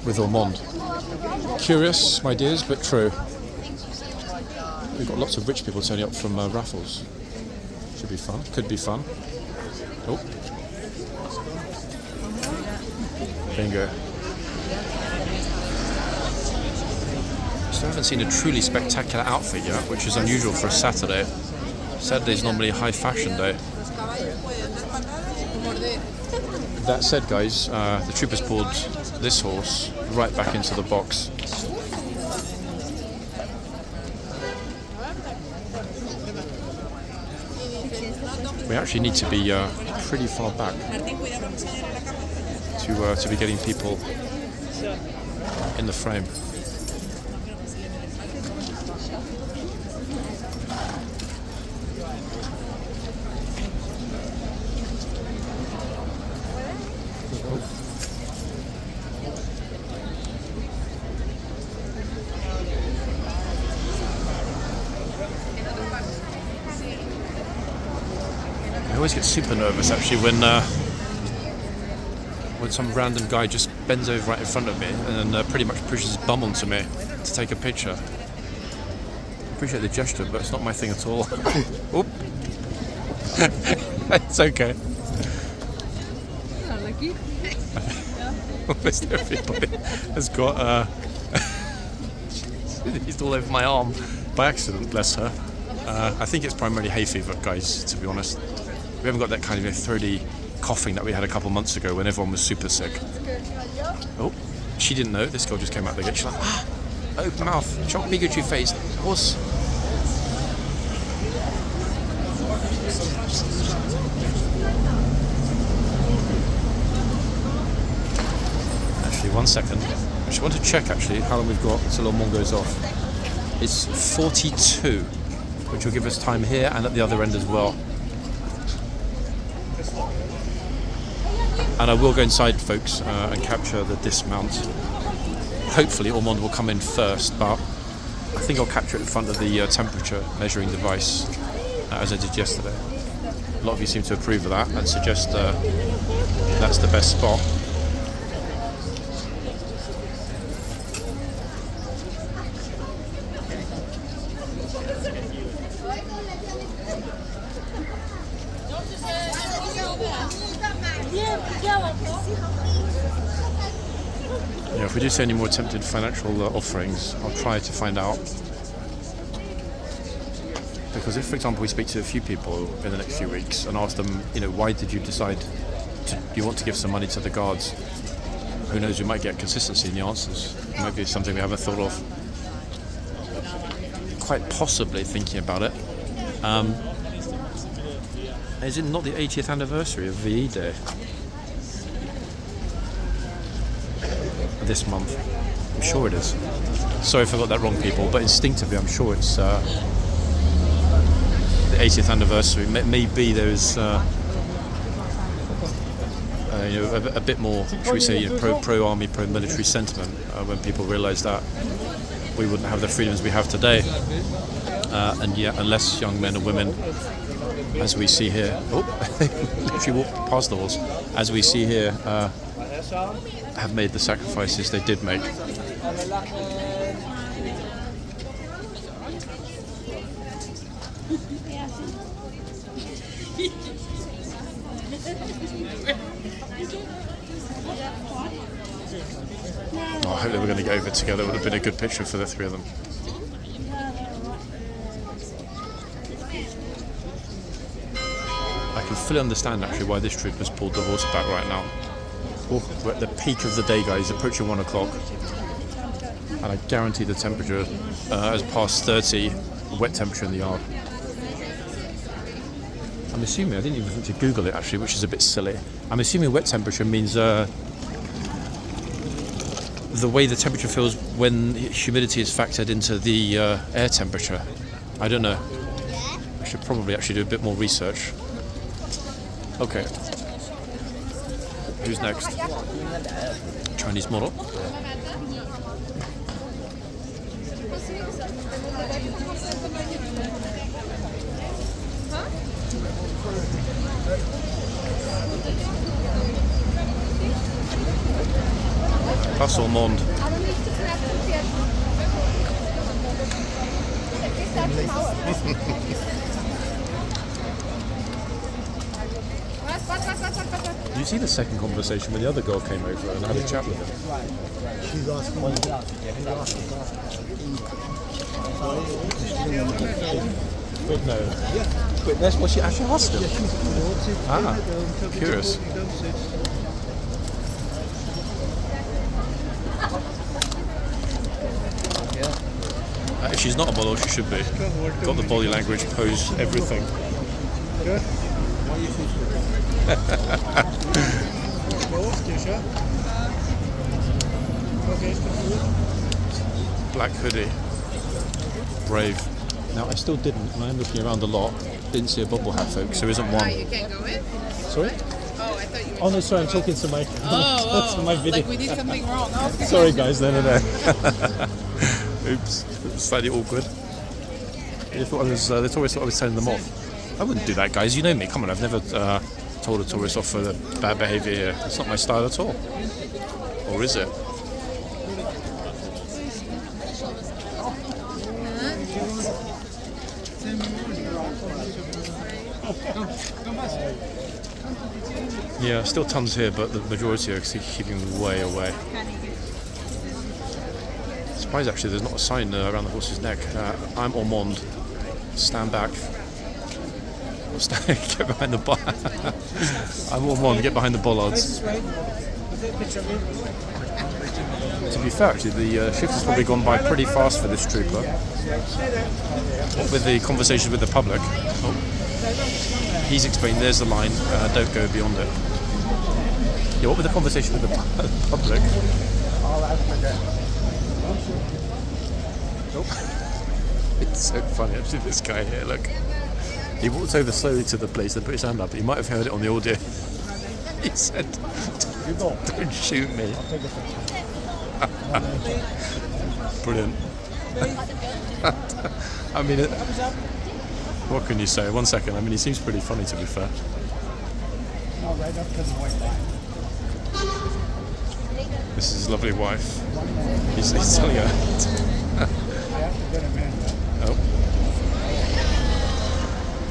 with ORMONDE. Curious, my dears, but true. We've got lots of rich people turning up from raffles. Should be fun. Could be fun. Oh. Bingo. Still haven't seen a truly spectacular outfit yet, which is unusual for a Saturday. Saturday's normally a high fashion day. That said, guys, the troopers pulled this horse right back into the box. We actually need to be pretty far back to be getting people in the frame. I always get super nervous actually when some random guy just bends over right in front of me and then pretty much pushes his bum onto me to take a picture. I appreciate the gesture, but it's not my thing at all. Oop. It's okay. Almost everybody has got he's all over my arm by accident, bless her. I think it's primarily hay fever, guys, to be honest. We haven't got that kind of throaty coughing that we had a couple months ago when everyone was super sick. Oh, she didn't know. This girl just came out the gate. She's like, ah, open mouth, choc Pikachu face, horse. Actually, 1 second. I just want to check actually how long we've got until Ormonde goes off. It's 42, which will give us time here and at the other end as well. And I will go inside, folks, and capture the dismount. Hopefully Ormonde will come in first, but I think I'll capture it in front of the temperature measuring device, as I did yesterday. A lot of you seem to approve of that and suggest that's the best spot. Yeah, if we do see any more attempted financial offerings, I'll try to find out. Because if, for example, we speak to a few people in the next few weeks and ask them, you know, why did you decide you want to give some money to the guards? Who knows, we might get consistency in the answers. It might be something we haven't thought of. Quite possibly thinking about it. Is it not the 80th anniversary of VE Day? This month. I'm sure it is. Sorry if I got that wrong, people, but instinctively I'm sure it's the 80th anniversary. Maybe there's a bit more, should we say, pro-army, pro-military sentiment when people realise that we wouldn't have the freedoms we have today. And yet, unless young men and women, as we see here, literally walked past the horse, as we see here, have made the sacrifices they did make. Oh, I hope they were going to get over together. It would have been a good picture for the three of them. I can fully understand actually why this troop has pulled the horse back right now. We're at the peak of the day, guys, approaching 1 o'clock, and I guarantee the temperature has passed 30, wet temperature in the yard. I'm assuming, I didn't even think to Google it actually, which is a bit silly. I'm assuming wet temperature means the way the temperature feels when humidity is factored into the air temperature. I don't know. I should probably actually do a bit more research. Okay. Who's next? Chinese model. That's Ormonde. Did you see the second conversation when the other girl came over and I had a chat with him? She's asking me. Wait, no. Wait, that's what she actually asked him? Ah, curious. If she's not a model, she should be. Got the body language, pose, everything. Black hoodie. Brave. Now, I still didn't, and I'm looking around a lot, didn't see a bobble hat, folks. There isn't one. You can't go in? Sorry? Oh, I thought you were. Oh, no, sorry, I'm talking to my, to my video. Like we did something wrong. Okay. Sorry, guys, no. Oops, slightly awkward. They thought I was, the tourists thought I was telling them off. I wouldn't do that, guys. You know me. Come on, I've never told a tourist off for bad behaviour here. It's not my style at all. Or is it? Yeah, still tons here, but the majority are keeping way away. Surprised actually there's not a sign around the horse's neck. I'm Ormonde. Stand back. Get behind the bar. I'm on. Get behind the bollards. To be fair, actually, the shift has probably gone by pretty fast for this trooper. What with the conversation with the public? Oh. He's explained. There's the line. Don't go beyond it. Yeah. What with the conversation with the public? Oh. It's so funny actually. This guy here. Look. He walks over slowly to the police and put his hand up. He might have heard it on the audio. He said, "Don't shoot me." Brilliant. I mean, what can you say? 1 second. I mean, he seems pretty funny, to be fair. This is his lovely wife. He's telling her. Oh.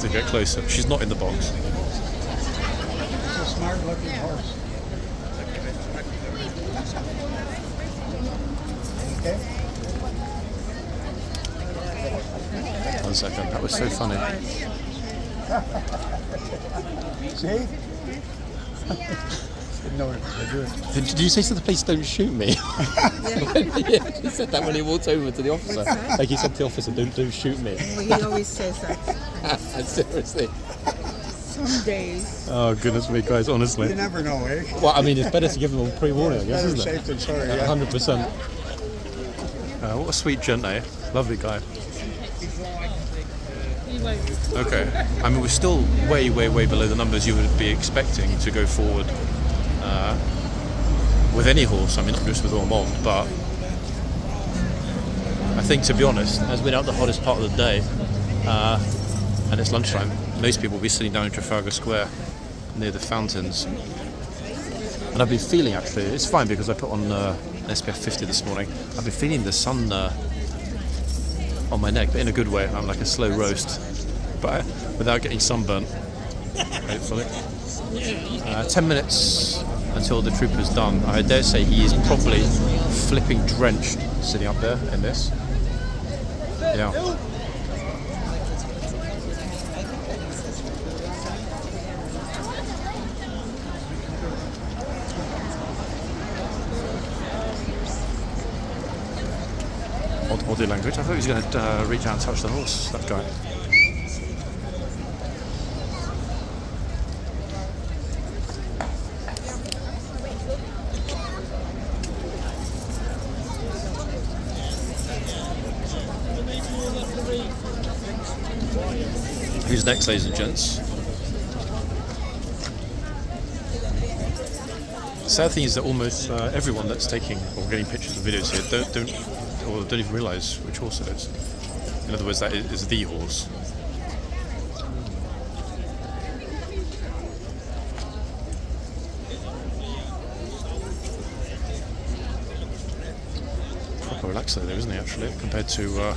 To get closer. She's not in the box. It's a smart-looking horse. Okay. 1 second. That was so funny. See? No, they're doing. Did you say to the police, "Don't shoot me"? Yeah, he said that when he walked over to the officer. Like he said to the officer, "Don't shoot me." Well, he always says that. Seriously. Some days. Oh goodness me, guys! Honestly. You never know, eh? Well, I mean, it's better to give them a pre-warning, I guess, Better isn't it? safe than sorry, yeah. 100%. What a sweet gent, eh? Lovely guy. Okay. I mean, we're still way, way, way below the numbers you would be expecting to go forward with any horse. I mean, not just with Ormonde, but I think, to be honest, as we're out the hottest part of the day and it's lunchtime, most people will be sitting down in Trafalgar Square near the fountains. And I've been feeling, actually, it's fine because I put on an SPF 50 this morning. I've been feeling the sun on my neck, but in a good way. I'm like a slow roast, but without getting sunburnt, hopefully. 10 minutes until the trooper's done. I dare say he is probably flipping drenched sitting up there in this. Yeah. Odd language. I thought he was going to reach out and touch the horse, that guy. Who's next, ladies and gents? The sad thing is that almost everyone that's taking or getting pictures and videos here don't even realise which horse it is. In other words, that is the horse. Proper relaxer there, isn't he, actually, compared to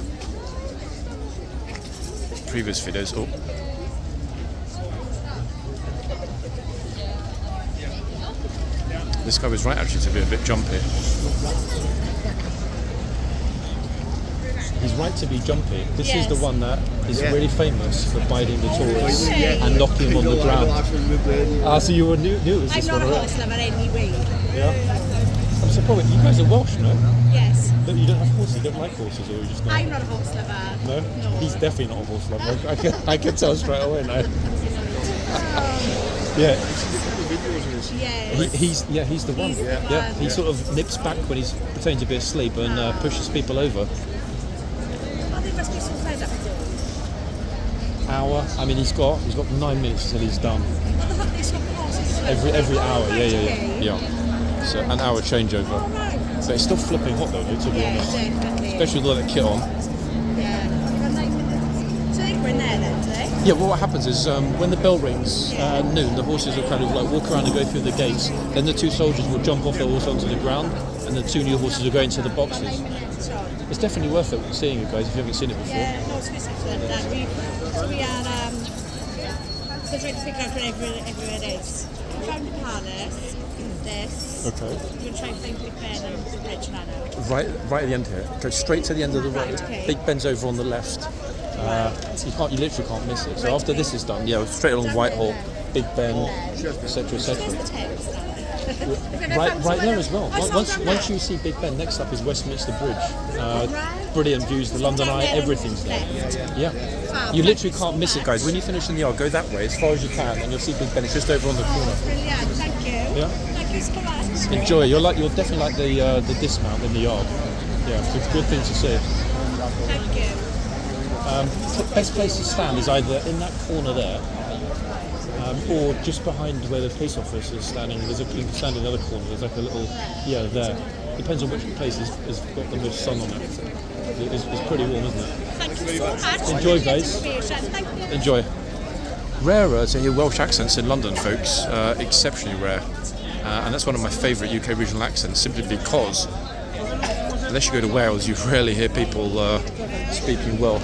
previous videos. Oh. This guy was right, actually, to be a bit jumpy. He's right to be jumpy. This is the one that is really famous for biting the tourists and knocking them on the ground. So you knew it was this one, right? I'm not a horse lover anyway. Yeah. I'm surprised. You guys are Welsh, no? Yes. You don't have horses. You don't like horses, or you just not? I'm not a horse lover. No? He's definitely not a horse lover. I can tell straight away now. Yeah. Yes. He's the one. He sort of nips back when he's pretending to be asleep and pushes people over. Oh, there must be some fed up. Hour. I mean, he's got 9 minutes until he's done. Every hour. Yeah. So an hour changeover. So it's still flipping hot though, to be honest. Definitely. Especially with that kit on. Yeah. So they were in there then today? Yeah, well, what happens is when the bell rings at noon, the horses will kind of like walk around and go through the gates. Then the two soldiers will jump off their horse onto the ground, and the two new horses will go into the boxes. It's definitely worth it seeing it, guys, if you haven't seen it before. Yeah, no, it's excellent. We are so trying to figure out where everywhere it is. Found the palace, this. Okay. We're going to try and find Big Ben and Bridge Manor. Right at the end here. Go straight to the end of the road. Okay. Big Ben's over on the left. You literally can't miss it. So after this is done, yeah, straight along Whitehall, Big Ben, etc., etc. Right there as well. Once you see Big Ben, next up is Westminster Bridge. Brilliant views, the London Eye, everything's there. Yeah. You literally can't miss it, guys. When you finish in the yard, go that way as far as you can, and you'll see Big Ben. It's just over on the corner. Brilliant, thank you. Yeah. Thank you so much. Enjoy. You'll definitely like the dismount in the yard. Yeah, it's a good thing to see. Thank you. The best place to stand is either in that corner there, or just behind where the police officer is standing. You can stand in the other corner. There's like a little, there. Depends on which place has got the most sun on it. It's pretty warm, isn't it? Thank you so much. Enjoy, guys. Thank you. Enjoy. Rarer to hear Welsh accents in London, folks. Exceptionally rare. And that's one of my favourite UK regional accents, simply because unless you go to Wales, you rarely hear people speaking Welsh.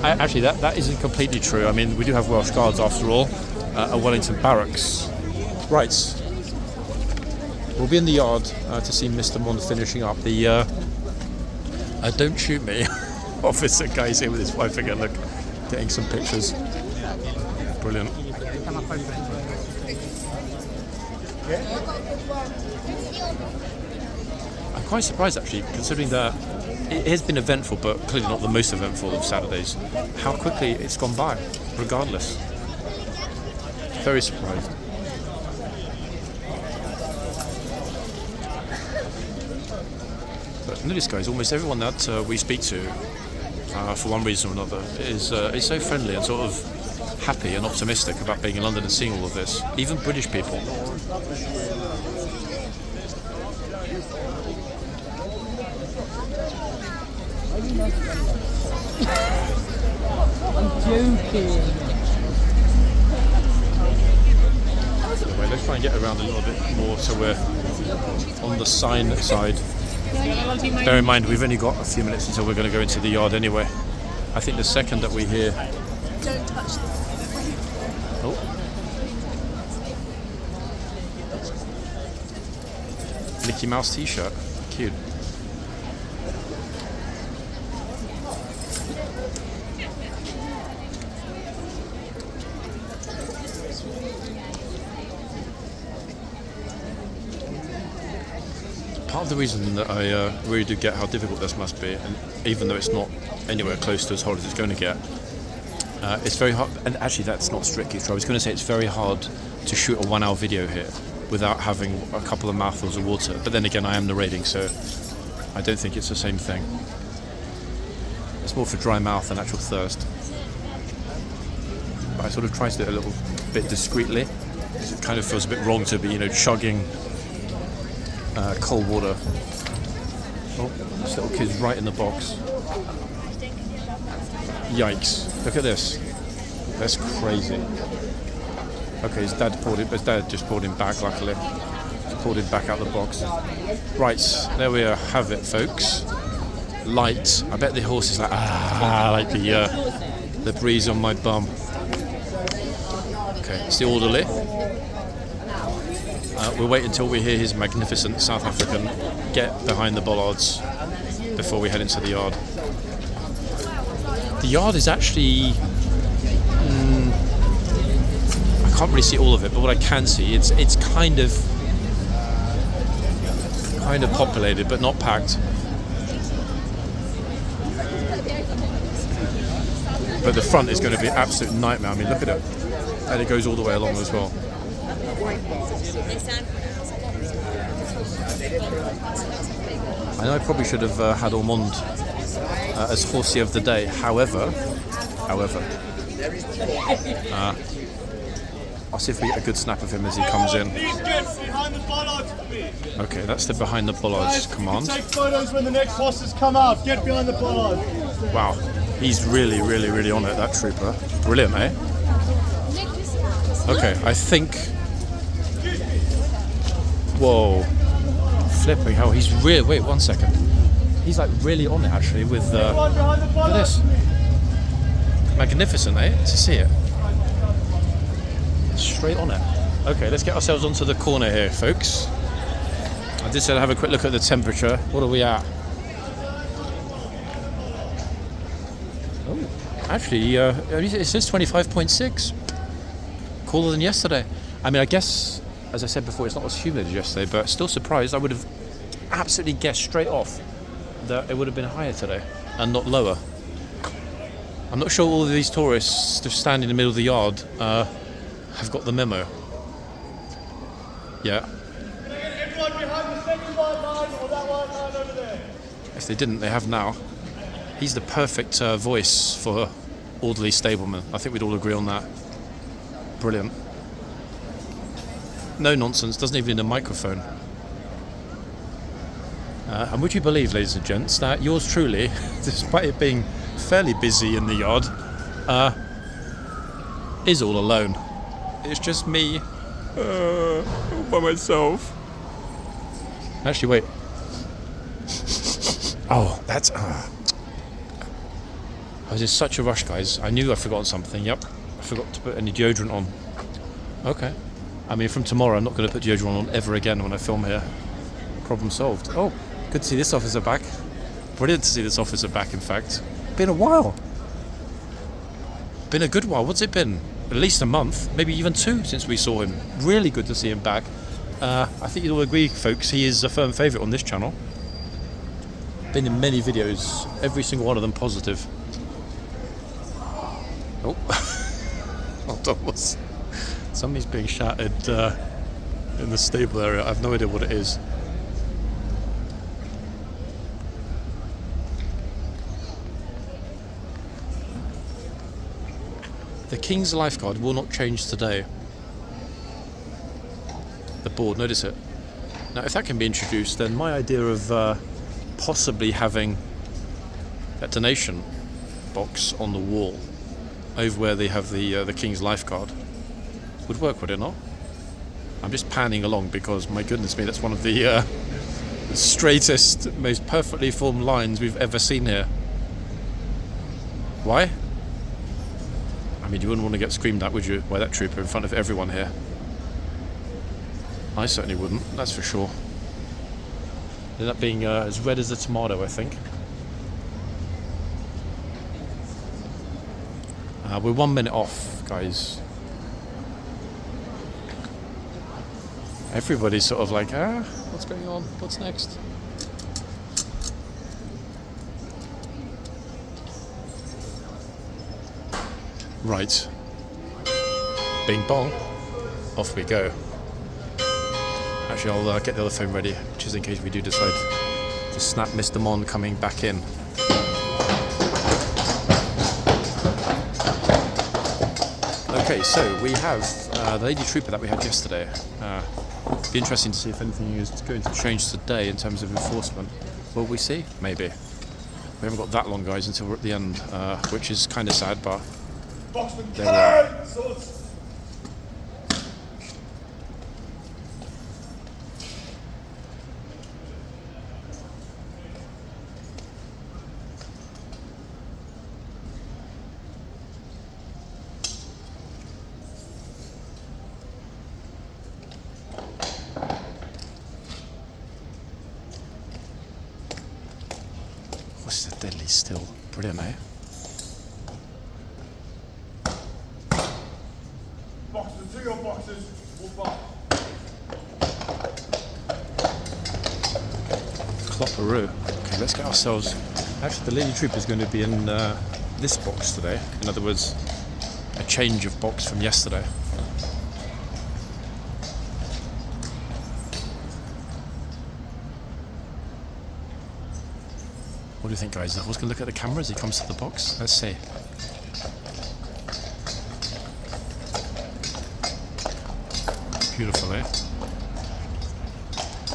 Actually, that isn't completely true. I mean, we do have Welsh guards after all at Wellington Barracks. Right. We'll be in the yard to see Mr. Mond finishing up. The don't shoot me officer guy's here with his wife again, look, getting some pictures. Brilliant. I'm quite surprised actually, considering that it has been eventful, but clearly not the most eventful of Saturdays, how quickly it's gone by, regardless. Very surprised. But notice, guys, almost everyone that we speak to, for one reason or another, is so friendly and sort of happy and optimistic about being in London and seeing all of this. Even British people. I'm joking. Anyway, let's try and get around a little bit more so we're on the sign side. Bear in mind, we've only got a few minutes until we're going to go into the yard anyway. I think the second that we hear... Don't touch them. Oh. Mickey Mouse t-shirt. Cute. Part of the reason that I really do get how difficult this must be, and even though it's not anywhere close to as hard as it's going to get, it's very hard, and actually that's not strictly true. I was going to say it's very hard to shoot a 1 hour video here without having a couple of mouthfuls of water, but then again I am narrating, so I don't think it's the same thing. It's more for dry mouth than actual thirst. But I sort of try to do it a little bit discreetly, because it kind of feels a bit wrong to be, chugging cold water. Oh, this little kid's right in the box. Yikes. Look at this. That's crazy. Okay, his dad just pulled him back, luckily. Just pulled him back out the box. Right, there we have it, folks. Light. I bet the horse is like, like the breeze on my bum. Okay, it's the orderly. We'll wait until we hear his magnificent South African get behind the bollards before we head into the yard. The yard is actually... I can't really see all of it, but what I can see, it's kind of populated, but not packed. But the front is going to be an absolute nightmare. I mean, look at it. And it goes all the way along as well. I know I probably should have had Ormonde as horsey of the day. However, I'll see if we get a good snap of him as he comes in. Okay, that's the behind the bollards command. Take photos when the next horses come out. Get behind the bollard. Wow, he's really, really, really on it, that trooper. Brilliant, eh? Okay, I think... Whoa. Flipping hell, he's really... Wait, 1 second. He's like really on it, actually, with... Look at this. Magnificent, eh? To see it. Straight on it. Okay, let's get ourselves onto the corner here, folks. I did say to have a quick look at the temperature. What are we at? Oh, Actually, it says 25.6. Cooler than yesterday. I mean, I guess, as I said before, it's not as humid as yesterday, but still surprised. I would have absolutely guessed straight off that it would have been higher today and not lower. I'm not sure all of these tourists just standing in the middle of the yard have got the memo. Yeah. Everyone behind the second white line or that white line over there. If they didn't, they have now. He's the perfect voice for orderly stableman. I think we'd all agree on that. Brilliant. No nonsense, doesn't even need a microphone. And would you believe, ladies and gents, that yours truly, despite it being fairly busy in the yard, is all alone. It's just me by myself. Actually, wait. Oh, that's... I was in such a rush, guys. I knew I'd forgotten something. Yep, I forgot to put any deodorant on. Okay. I mean, from tomorrow, I'm not going to put deodorant on ever again when I film here. Problem solved. Oh, good to see this officer back. Brilliant to see this officer back, in fact. Been a while. Been a good while. What's it been? At least a month, maybe even 2 since we saw him. Really good to see him back. I think you'll agree, folks, he is a firm favourite on this channel. Been in many videos, every single one of them positive. Oh, hold on, somebody's being shouted in the stable area. I have no idea what it is. The King's Lifeguard will not change today. The board, notice it. Now, if that can be introduced, then my idea of possibly having that donation box on the wall over where they have the King's Lifeguard would work, would it not? I'm just panning along because, my goodness me, that's one of the straightest, most perfectly formed lines we've ever seen here. Why? I mean, you wouldn't want to get screamed at, would you, by that trooper in front of everyone here? I certainly wouldn't, that's for sure. Ended up being as red as a tomato, I think. We're 1 minute off, guys. Everybody's sort of like, what's going on? What's next? Right. Bing bong. Off we go. Actually, I'll get the other phone ready, just in case we do decide to snap Mr. Mon coming back in. Okay, so we have the lady trooper that we had yesterday. Be interesting to see if anything is going to change today in terms of enforcement. Will we see? Maybe. We haven't got that long, guys, until we're at the end, which is kind of sad, but there we are. What's the deadly still? Brilliant, eh? Boxes, to your boxes. Move on. Clopperoo. Okay, let's get ourselves... Actually, the lady trooper is going to be in this box today. In other words, a change of box from yesterday. What do you think, guys? The horse can look at the camera as he comes to the box. Let's see. Beautiful, eh?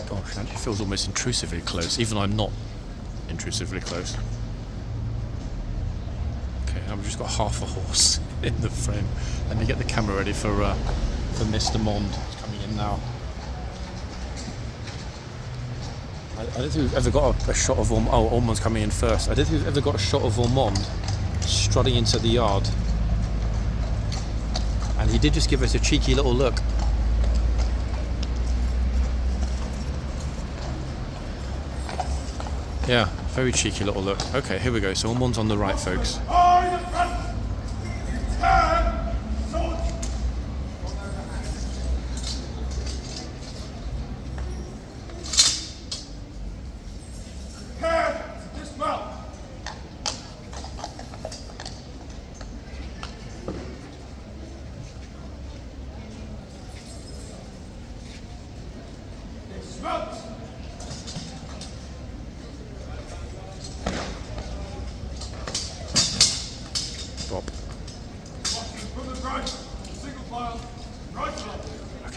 Gosh, it actually feels almost intrusively close, even though I'm not intrusively close. Okay, I've just got half a horse in the frame. Let me get the camera ready for Mr. Mond. He's coming in now. I don't think we've ever got a shot of Ormond. Oh, Ormond's coming in first. I don't think we've ever got a shot of Ormond strutting into the yard. And he did just give us a cheeky little look. Yeah, very cheeky little look. Okay, here we go. So Ormond's on the right, folks. Oh, in the front!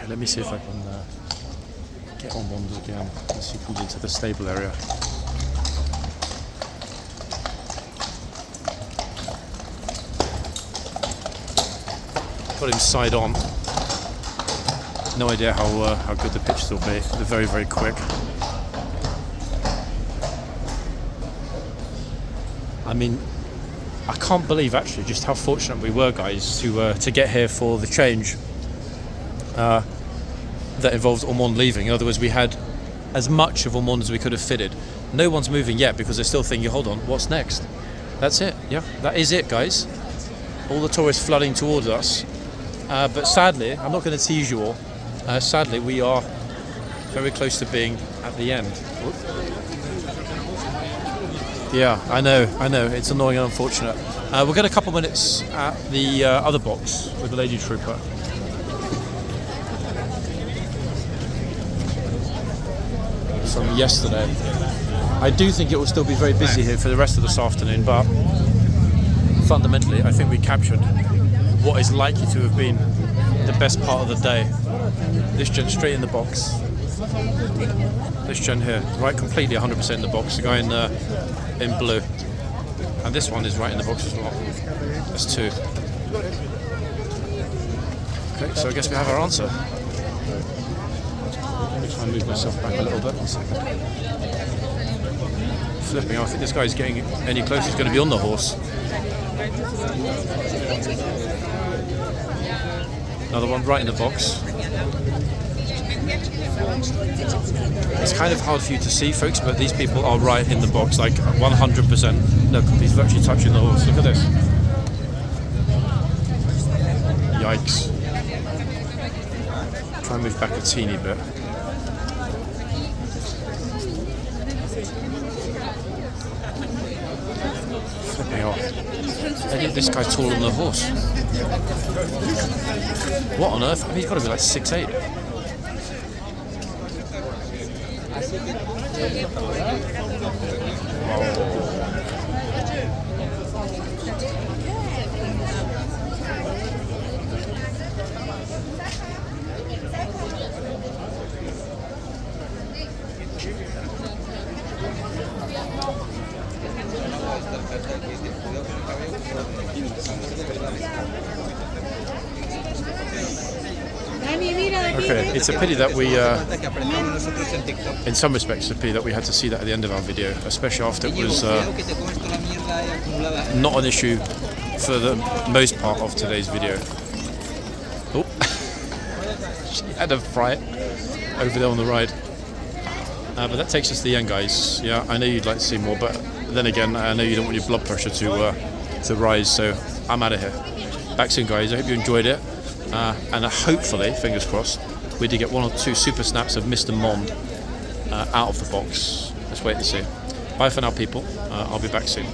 Okay, let me see if I can get ORMONDE again. Let's see if we get into the stable area. Got him side on. No idea how good the pitches will be. They're very, very quick. I mean, I can't believe actually just how fortunate we were, guys, to get here for the change that involved ORMONDE leaving. In other words, we had as much of ORMONDE as we could have fitted. No one's moving yet because they're still thinking, hold on, what's next? That's it. Yeah, that is it, guys. All the tourists flooding towards us. But sadly, I'm not going to tease you all. Sadly, we are very close to being at the end. Yeah, I know, it's annoying and unfortunate. We'll get a couple minutes at the other box with the lady trooper. From yesterday. I do think it will still be very busy here for the rest of this afternoon, but fundamentally I think we captured what is likely to have been the best part of the day. This gen straight in the box. This gen here, right, completely 100% in the box. The guy in blue, and this one is right in the box as well. That's two. Okay, so I guess we have our answer. Let me try and move myself back a little bit. 1 second. Flipping, I think this guy's getting any closer, he's going to be on the horse. Another one right in the box. It's kind of hard for you to see, folks, but these people are right in the box, like 100%. Look, he's virtually touching the horse. Look at this. Yikes. Try and move back a teeny bit. Flipping off. This guy's taller than the horse. What on earth? I mean, he's got to be like 6'8". Okay, it's a pity that we, in some respects, it's a pity that we had to see that at the end of our video, especially after it was not an issue for the most part of today's video. Oh, she had a fright over there on the ride. But that takes us to the end, guys. Yeah, I know you'd like to see more, but then again, I know you don't want your blood pressure to rise, so I'm out of here. Back soon, guys. I hope you enjoyed it. And hopefully, fingers crossed, we did get 1 or 2 super snaps of Mr. Monde out of the box. Let's wait and see. Bye for now, people. I'll be back soon.